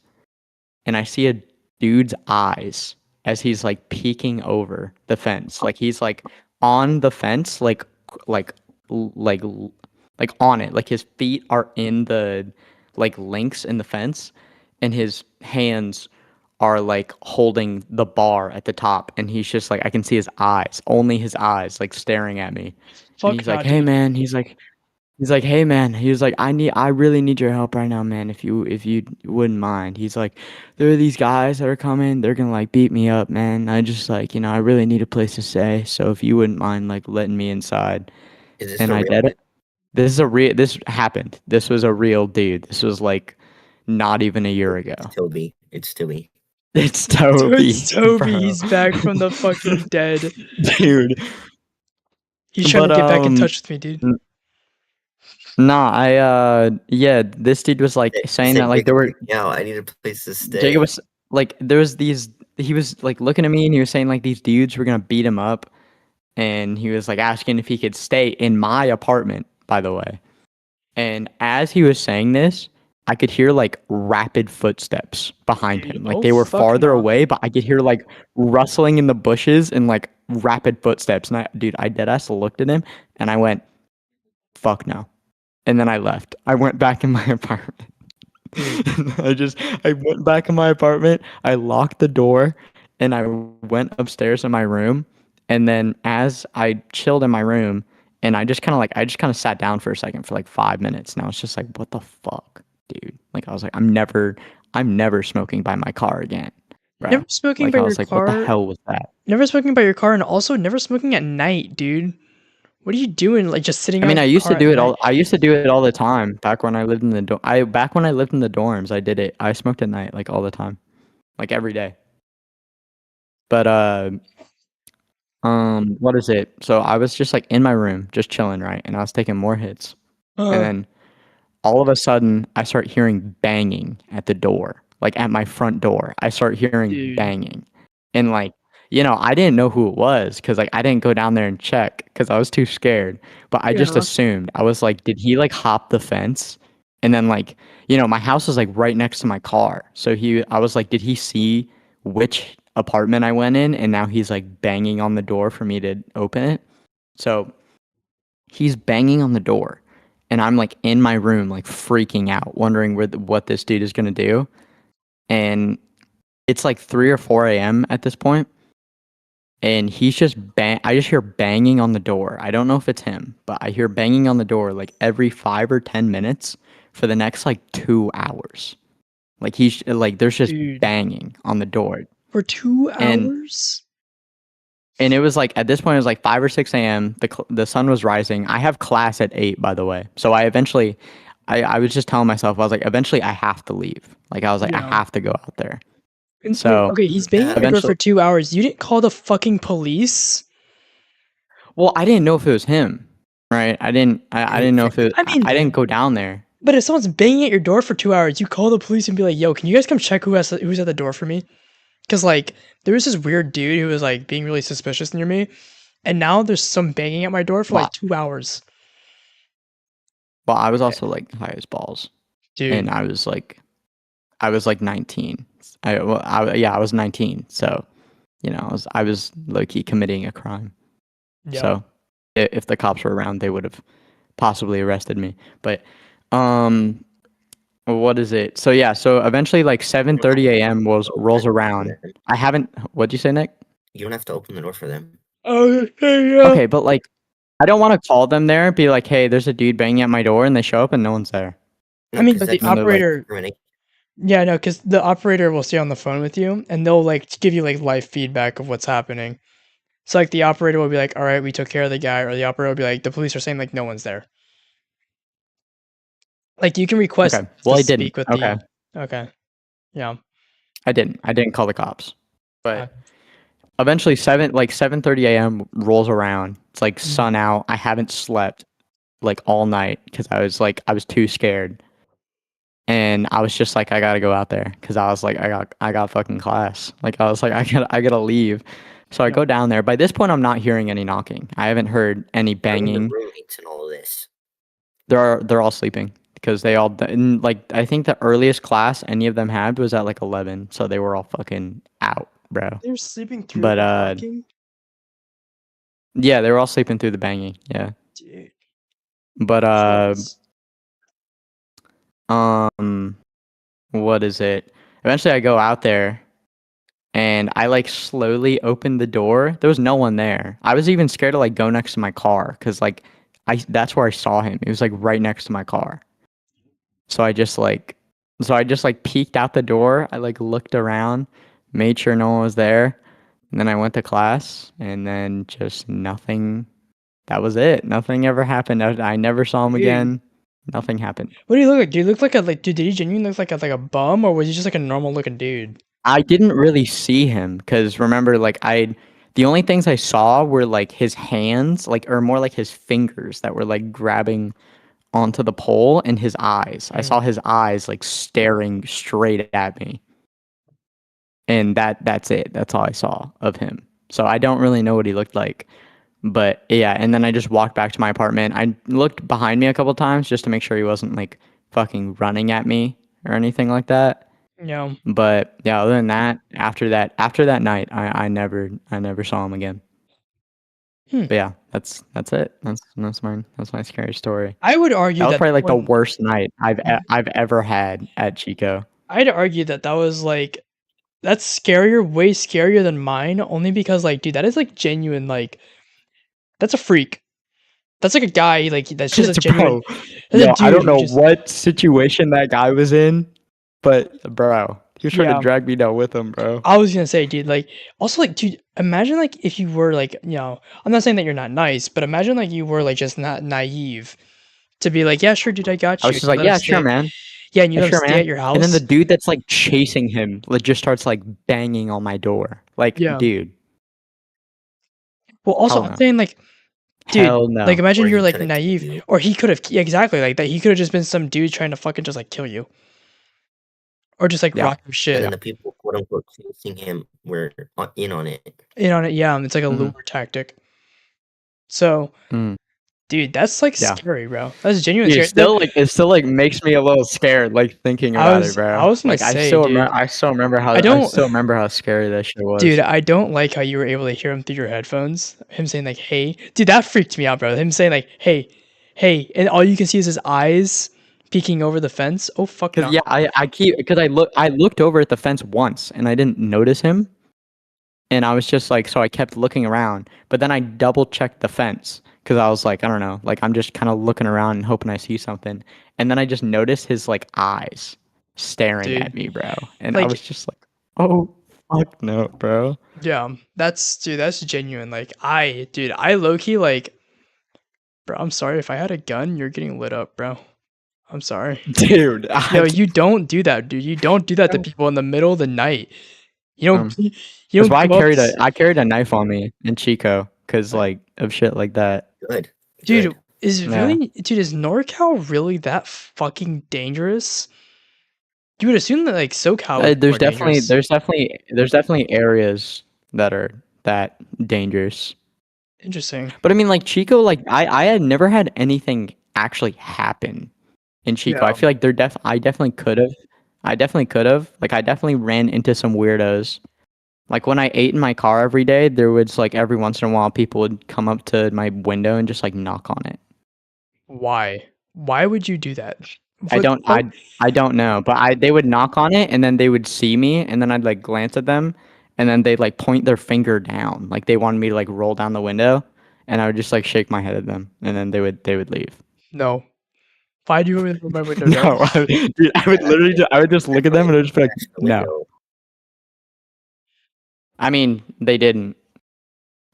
and I see a dude's eyes as he's like peeking over the fence. Like he's like on the fence, like like like on it. Like his feet are in the like links in the fence, and his hands are like holding the bar at the top, and he's just like I can see his eyes, only his eyes, like staring at me. And Fuck he's like, nah, "Hey dude. man," he's like, "Hey man," he was like, I really need your help right now, man. If you wouldn't mind." He's like, "There are these guys that are coming. They're gonna like beat me up, man. I just like, I really need a place to stay. So if you wouldn't mind like letting me inside." Is this And for I real? did it. This happened. This was a real dude. This was like not even a year ago. It's Toby. It's Toby. It's Toby. It's Toby. Bro. He's back from the fucking dead. Dude. He's trying to get back in touch with me, dude. Nah, yeah, this dude was like saying that like there were Yeah, I need a place to stay. Jacob was like there was these he was like looking at me and he was saying like these dudes were gonna beat him up, and he was like asking if he could stay in my apartment, by the way. And as he was saying this, I could hear like rapid footsteps behind Dude, him. Like oh, they were fuck farther no. away, but I could hear like rustling in the bushes and like rapid footsteps. And I deadass looked at him and I went, fuck no. And then I left. I went back in my apartment. I went back in my apartment. I locked the door and I went upstairs in my room. And then as I chilled in my room, and I just kind of sat down for a second for like 5 minutes. And I was just like, what the fuck, dude? Like I was like, I'm never smoking by my car again. Bro. Never smoking Like by I your was like, car. what the hell was that? Never smoking by your car, and also never smoking at night, dude. What are you doing? Like just sitting. I mean, out I in your used to car do at it all. night? I used to do it all the time back when I lived in the back when I lived in the dorms. I did it. I smoked at night like all the time, like every day. But what is it? So I was just like in my room, just chilling, right? And I was taking more hits, and then all of a sudden, I start hearing banging at the door, like at my front door. I start hearing Dude. banging, and like I didn't know who it was because like I didn't go down there and check because I was too scared. But I just Yeah. assumed. I was like, did he like hop the fence? And then like my house is like right next to my car, so I was like, did he see which apartment I went in, and now he's like banging on the door for me to open it? So he's banging on the door, and I'm like in my room, like freaking out, wondering what this dude is gonna do. And it's like 3 or 4 a.m. at this point, and he's just I just hear banging on the door. I don't know if it's him, but I hear banging on the door like every 5 or 10 minutes for the next like 2 hours. Like he's like there's just Dude. banging on the door For 2 And- hours. And it was like at this point it was like 5 or 6 a.m. The sun was rising. I have class at 8, by the way. So I eventually, I was just telling myself, I was like, eventually I have to leave. Like I was like, I Yeah. have to go out there. And So, okay, he's banging at your door eventually- for 2 hours. You didn't call the fucking police? Well, I didn't know if it was him, right? I didn't know if it. I mean- I didn't go down there. But if someone's banging at your door for 2 hours, you call the police and be like, "Yo, can you guys come check who's at the door for me?" Because like there was this weird dude who was like being really suspicious near me, and now there's some banging at my door for Wow. like 2 hours. Well, I was also like high as balls, Dude, and I was like 19. I was 19. So, I was low key committing a crime. yeah. So if the cops were around, they would have possibly arrested me. But what is it? So yeah, so eventually like 7:30 a.m. rolls around. I haven't. What'd you say, Nick? You don't have to open the door for them. Oh, yeah. Okay, but like I don't want to call them there and be like, hey, there's a dude banging at my door, and they show up and no one's there. No, I mean, 'cause but the that's like operator- discrimination. Yeah, no, because the operator will stay on the phone with you, and they'll like give you like live feedback of what's happening. So like the operator will be like, "All right, we took care of the guy," or the operator will be like, "The police are saying like no one's there." Like you can request Okay. Well, to I didn't. speak with Okay. the. Okay. Yeah. I didn't call the cops. But Okay. eventually 7:30 a.m. rolls around. It's like sun out. I haven't slept like all night because I was too scared. And I was just like, I gotta go out there because I was like, I got fucking class. Like I was like, I gotta leave. So I Yeah. go down there. By this point, I'm not hearing any knocking. I haven't heard any Where are the banging. roommates and all of this? They're all sleeping because they all and, like I think the earliest class any of them had was at like 11, so they were all fucking out, bro. They're sleeping through But, the knocking? Yeah, they were all sleeping through the banging. Yeah, Dude. but Sucks. what is it? Eventually, I go out there. And I like slowly opened the door. There was no one there. I was even scared to like go next to my car because like that's where I saw him. It was like right next to my car. So I just like peeked out the door. I like looked around, made sure no one was there, and then I went to class. And then just nothing that was it. Nothing ever happened. I never saw him Dude. again. Nothing happened. What do you look like? Do you look like a dude? Did he genuinely look like a bum, or was he just like a normal looking dude? I didn't really see him because remember, the only things I saw were like his hands, or more like his fingers that were like grabbing onto the pole, and his eyes. I saw his eyes like staring straight at me, and that's it. That's all I saw of him. So I don't really know what he looked like. But yeah, and then I just walked back to my apartment. I looked behind me a couple times just to make sure he wasn't like fucking running at me or anything like that. Yeah. But yeah, other than that, after that night, I never saw him again. But yeah, that's it. That's my scary story. I would argue That was that probably like the one- worst night I've ever had at Chico. I'd argue that was like that's scarier, way scarier than mine, only because like, dude, that is like genuine, like that's a freak. That's like a guy like that's just a genuine. Bro, That's yo, a dude I don't who know just, what situation that guy was in, but bro, he was trying Yeah. to drag me down with him, bro. I was gonna say, dude, like also like, dude, imagine like if you were like, I'm not saying that you're not nice, but imagine like you were like just not naive to be like, yeah, sure, dude, I got I you. was just You like, let him yeah, sure, stay, man. yeah, and you Yeah, let him sure, stay man. at your And then house. the dude that's like chasing him, like just starts like banging on my door. Like, Yeah. dude, Well, also hell I'm no. saying like, dude, Hell no. like imagine Or you're he like could've killed naive, you. or he could have, yeah, exactly like that. He could have just been some dude trying to fucking just like kill you, or just like Yeah. rock your And shit. then the people, quote unquote, chasing him were in on it. In on it, yeah, it's like a Mhm. lure tactic. So, Mm. dude, that's like Yeah. scary, bro. That's genuine Dude, scary. it still like makes me a little scared, like thinking about it, bro. I was gonna Like say, dude, I still remember I don't, scary that shit was. dude, I don't like how you were able to hear him through your headphones. Him saying like, "Hey," dude, that freaked me out, bro. Him saying like, "Hey, hey," and all you can see is his eyes peeking over the fence. Oh fuck Cause no. yeah, I looked over at the fence once and I didn't notice him, and I was just like, so I kept looking around, but then I double checked the fence because I was like, I don't know, like I'm just kind of looking around and hoping I see something, and then I just noticed his like eyes staring Dude, at me, bro, and I like, was just like, oh fuck no, bro. yeah, that's genuine. Like, dude, I low key like, bro. I'm sorry if I had a gun, you're getting lit up, bro. I'm sorry. Dude, Yo, you don't do that, dude. You don't do that to people in the middle of the night. You don't. You that's don't why go up, I carried a knife on me in Chico because like of shit like that. Good. dude. Good. Yeah. Dude, is NorCal really that fucking dangerous? You would assume that like SoCal would be more dangerous. There's definitely areas that are that dangerous. Interesting. But I mean, like Chico, like I had never had anything actually happen in Chico. Yeah. I feel like I definitely could have. I definitely could have. Like I definitely ran into some weirdos. Like when I ate in my car every day, there was like every once in a while people would come up to my window and just like knock on it. Why? Why would you do that? I What? don't What? I don't know, but they would knock on it and then they would see me and then I'd like glance at them and then they'd like point their finger down, like they wanted me to like roll down the window, and I would just like shake my head at them and then they would leave. No. Why do you want me to roll my window down? No, dude, I would just look at them and I'd just be like, Smash the no. window. I mean, they didn't.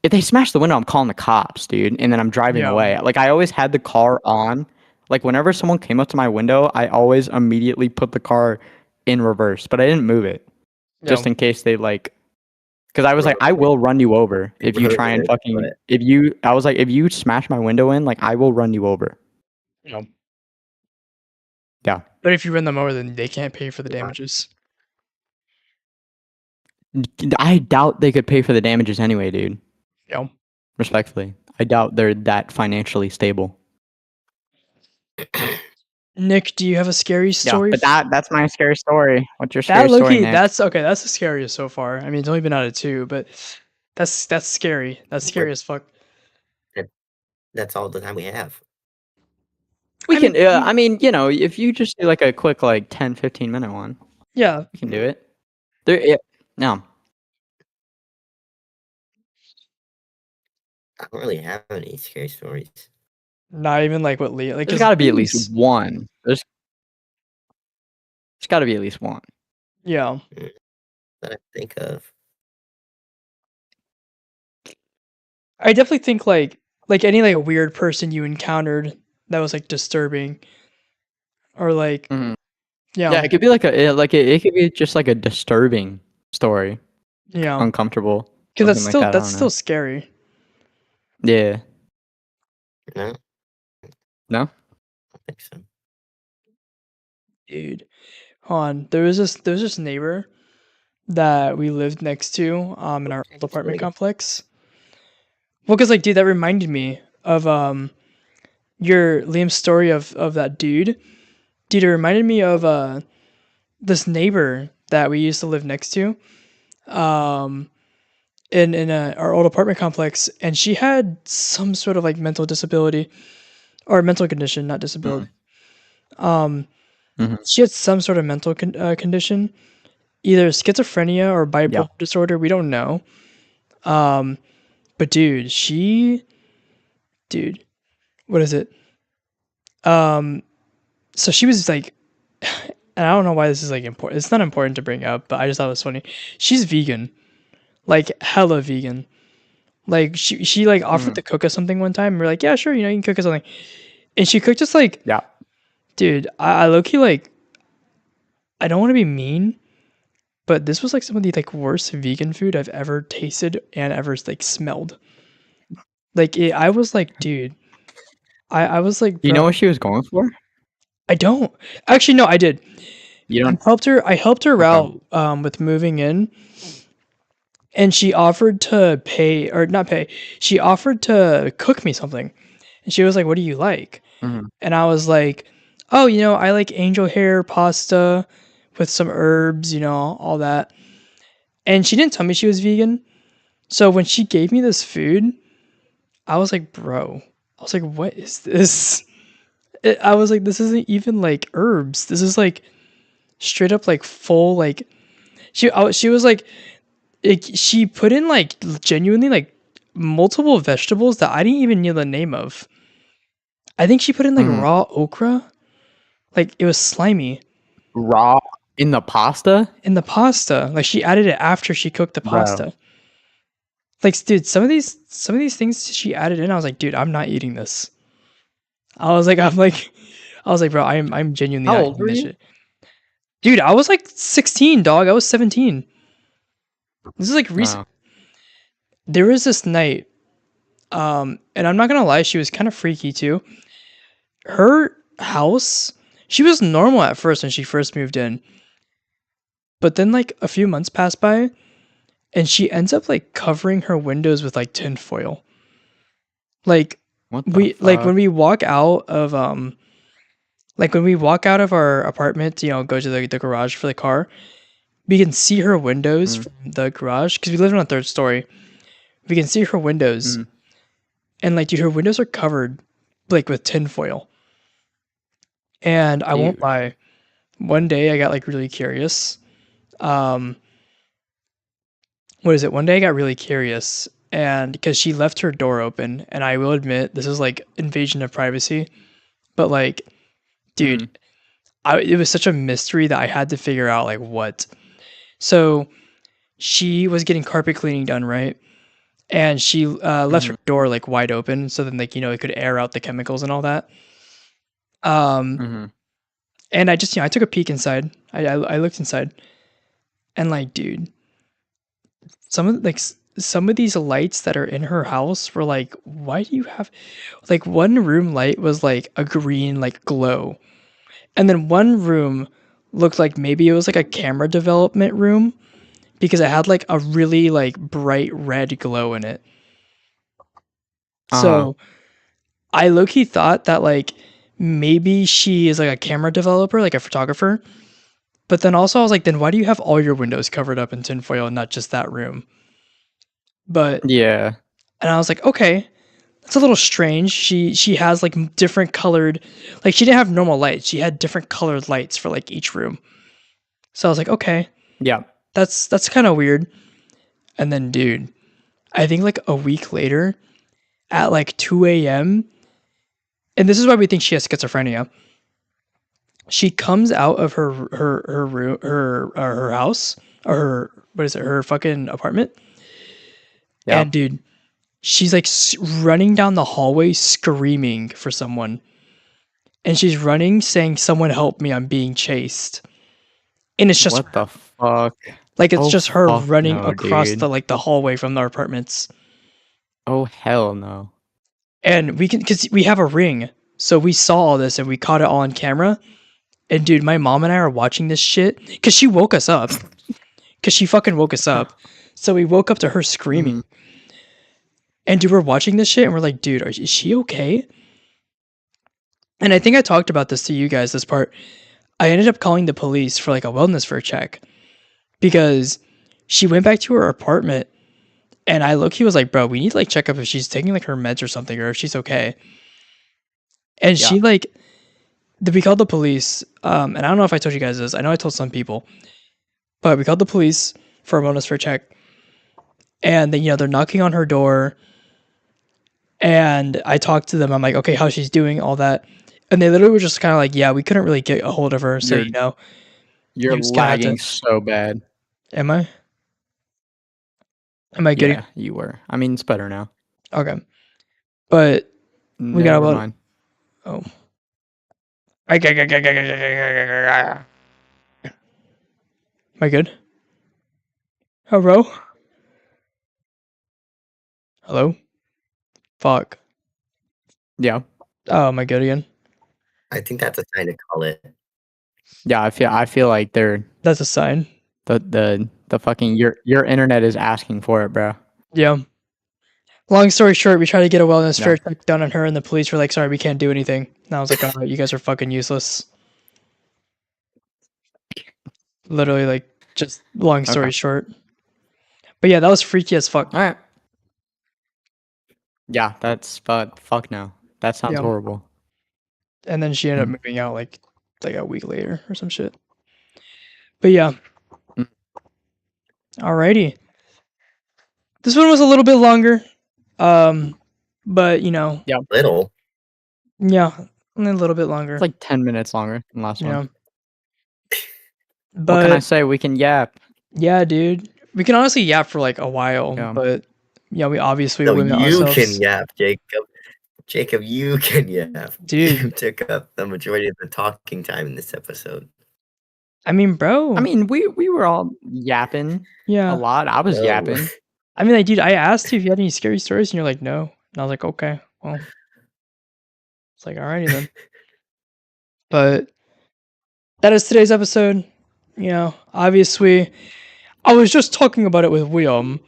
If they smash the window, I'm calling the cops, dude, and then I'm driving Yeah. away. Like I always had the car on. Like whenever someone came up to my window, I always immediately put the car in reverse, but I didn't move it just Yeah. in case they like. Because I was like, I will run you over if you try and fucking But- if you. I was like, if you smash my window in, like I will run you over. No. Yeah. But if you run them over, then they can't pay for the damages. I doubt they could pay for the damages anyway, dude. Yeah. Respectfully, I doubt they're that financially stable. Nick, do you have a scary story? Yeah, but that's my scary story. What's your That scary story, Loki, Nick? that's okay. That's the scariest so far. I mean, it's only been out of 2, but that's scary. That's scary as fuck. That's all the time we have. We I can, mean, I mean, you know, if you just do like a quick, like 10, 15-minute one, yeah. you can do it. There, yeah, no. I don't really have any scary stories. Not even like what Leo like. There's 'cause got to be at Leo's- least one. There's got to be at least one. Yeah. That I think of. I definitely think like like any like weird person you encountered that was like disturbing, or like Mhm. yeah, Yeah, it could be like it could be just like a disturbing story, yeah, uncomfortable, because something like that. I that's don't still know. scary, Yeah. No, No. I think so. dude. Hold on, there was this neighbor that we lived next to in our old apartment complex. Well, because like, dude, that reminded me of your Liam's story of that dude. Dude, it reminded me of this neighbor that we used to live next to. Um, in our old apartment complex, and she had some sort of like mental disability or mental condition, not disability. Um, Mhm. she had some sort of mental condition, either schizophrenia or Yeah. bipolar disorder. We don't know. Um, but dude, what is it? Um, so she was like, and I don't know why this is like important. It's not important to bring up, but I just thought it was funny. She's vegan, like hella vegan. Like she like offered Mhm. to cook us something one time. And we're like, yeah, sure, you know, you can cook us something. And she cooked us like, Yeah. dude, I low key like, I don't want to be mean, but this was like some of the like worst vegan food I've ever tasted and ever like smelled. Like I was like, dude, I was like, Do you know bro, what she was going for? I don't actually no, I did. You don't. I helped her Okay. out with moving in, and she offered to pay or not pay. She offered to cook me something, and she was like, "What do you like?" Mhm. And I was like, "Oh, you know, I like angel hair pasta with some herbs, you know, all that." And she didn't tell me she was vegan. So when she gave me this food, I was like, "Bro," I was like, "What is this?" I was like, "This isn't even like herbs. This is like straight up like full like." She was like, she put in like genuinely like multiple vegetables that I didn't even know the name of. I think she put in like Mhm. raw okra. Like it was slimy Raw in the pasta, in the pasta. Like she added it after she cooked the bro. pasta. Like dude, some of these things she added in, I was like, dude, I'm not eating this. I was like, bro, I'm genuinely How not old eating were this you? shit. Dude, I was like 16, dog. I was 17. This is like recent. Oh. There was this night, and I'm not gonna lie, she was kind of freaky too. Her house, she was normal at first when she first moved in, but then like a few months passed by, and she ends up like covering her windows with like tin foil. Like What the like fuck? when we walk out of like when we walk out of our apartment, you know, go to the garage for the car, we can see her windows Mhm. from the garage because we live on a third story. We can see her windows, Mhm. and like, dude, her windows are covered like with tin foil. And I won't Dude. lie, one day I got like really curious. Um, what is it? One day I got really curious, and because she left her door open, and I will admit this is like invasion of privacy, but like, dude, Mhm. it was such a mystery that I had to figure out like what. So she was getting carpet cleaning done, right? And she left her Mhm. door like wide open, so then like you know it could air out the chemicals and all that. Um, Mhm. and I just you know I took a peek inside. I looked inside, and like, dude, some of these lights that are in her house were like, why do you have like one room light was like a green like glow, and then one room looked like maybe it was like a camera development room because it had like a really like bright red glow in it. Uh-huh. So I low-key thought that like maybe she is like a camera developer, like a photographer. But then also I was like, then why do you have all your windows covered up in tinfoil and not just that room? But Yeah. and I was like, okay, that's a little strange. She has like different colored, like she didn't have normal lights. She had different colored lights for like each room. So I was like, okay, Yeah. that's kind of weird. And then, dude, I think like a week later at like 2 a.m. and this is why we think she has schizophrenia. She comes out of her room her house or her what is it her fucking apartment, Yeah. and dude, she's like running down the hallway screaming for someone. And she's running saying, "Someone help me, I'm being chased." And it's just What the fuck? like it's Oh, just her fuck running no, across dude. the hallway from our apartments. Oh, hell no. And we can, because we have a ring. So we saw all this and we caught it all on camera. And dude, my mom and I are watching this shit because she woke us up. Because she fucking woke us up. So we woke up to her screaming. Mhm. And dude, we're watching this shit and we're like, dude, is she okay? And I think I talked about this to you guys, this part. I ended up calling the police for like a wellness for a check because she went back to her apartment and I look, he was like, bro, we need to like check up if she's taking like her meds or something or if she's okay. And Yeah. she like, we called the police. And I don't know if I told you guys this. I know I told some people, but we called the police for a wellness for a check. And then, they're knocking on her door. And I talked to them. I'm like, okay, how she's doing, all that. And they literally were just kind of like, yeah, we couldn't really get a hold of her. So, You're you you're just kind of have lagging to. so bad. Am I? Am I getting? Yeah, you were. I mean, it's better now. Okay. But we got Never about. mind. Oh. Am I good? Hello? Hello? Fuck. Yeah. Oh, am I good again? I think that's a sign to call it. Yeah, I feel like they're That's a sign. the fucking your internet is asking for it, bro. Yeah. Long story short, we tried to get a wellness Yeah. fair check done on her, and the police were like, sorry, we can't do anything. And I was like, alright, you guys are fucking useless. Literally, like, just long story Okay. short. But yeah, that was freaky as fuck. All right. Yeah, that's but fuck no. That sounds Yeah. horrible. And then she ended up moving out like a week later or some shit. But yeah. Mm. Alrighty. This one was a little bit longer. But Little. yeah, a little bit longer. It's like 10 minutes longer than last Yeah. one. But What can I say? We can yap. yeah, dude. We can honestly yap for like a while, Yeah. but yeah, we obviously No, limit you ourselves. can yap, Jacob. Jacob, you can yap. Dude. You took up the majority of the talking time in this episode. I mean, bro. I mean, we were all yapping yeah. a lot. I was No. yapping. I mean, like, dude, I asked you if you had any scary stories, and you're like, no. And I was like, okay, well, it's like, alrighty then. But that is today's episode. Obviously, I was just talking about it with William.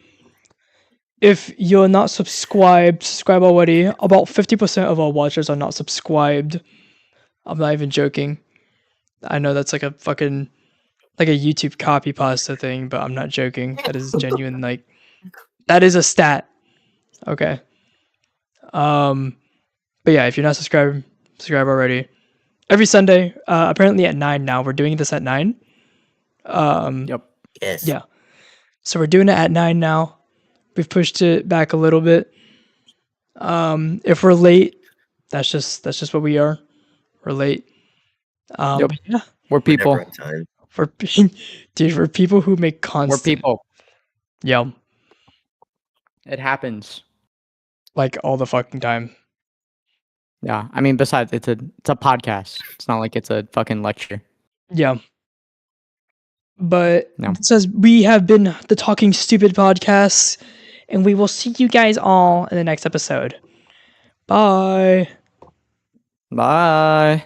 If you're not subscribed, subscribe already. About 50% of our watchers are not subscribed. I'm not even joking. I know that's like a fucking, like a YouTube copy pasta thing, but I'm not joking. That is genuine, like, that is a stat. Okay. But yeah, if you're not subscribed, subscribe already. Every Sunday, apparently at 9 now. We're doing this at 9. Yep. Yes. Yeah. So we're doing it at 9 now. We've pushed it back a little bit. If we're late, that's just what we are. We're late. Yep. But yeah, We're people. Never on time. Dude, for people who make We're constant, people. yeah, It happens. like all the fucking time. Yeah. I mean, besides, it's a podcast. It's not like it's a fucking lecture. Yeah. But No. it says we have been the Talking Stupid podcast, and we will see you guys all in the next episode. Bye. Bye.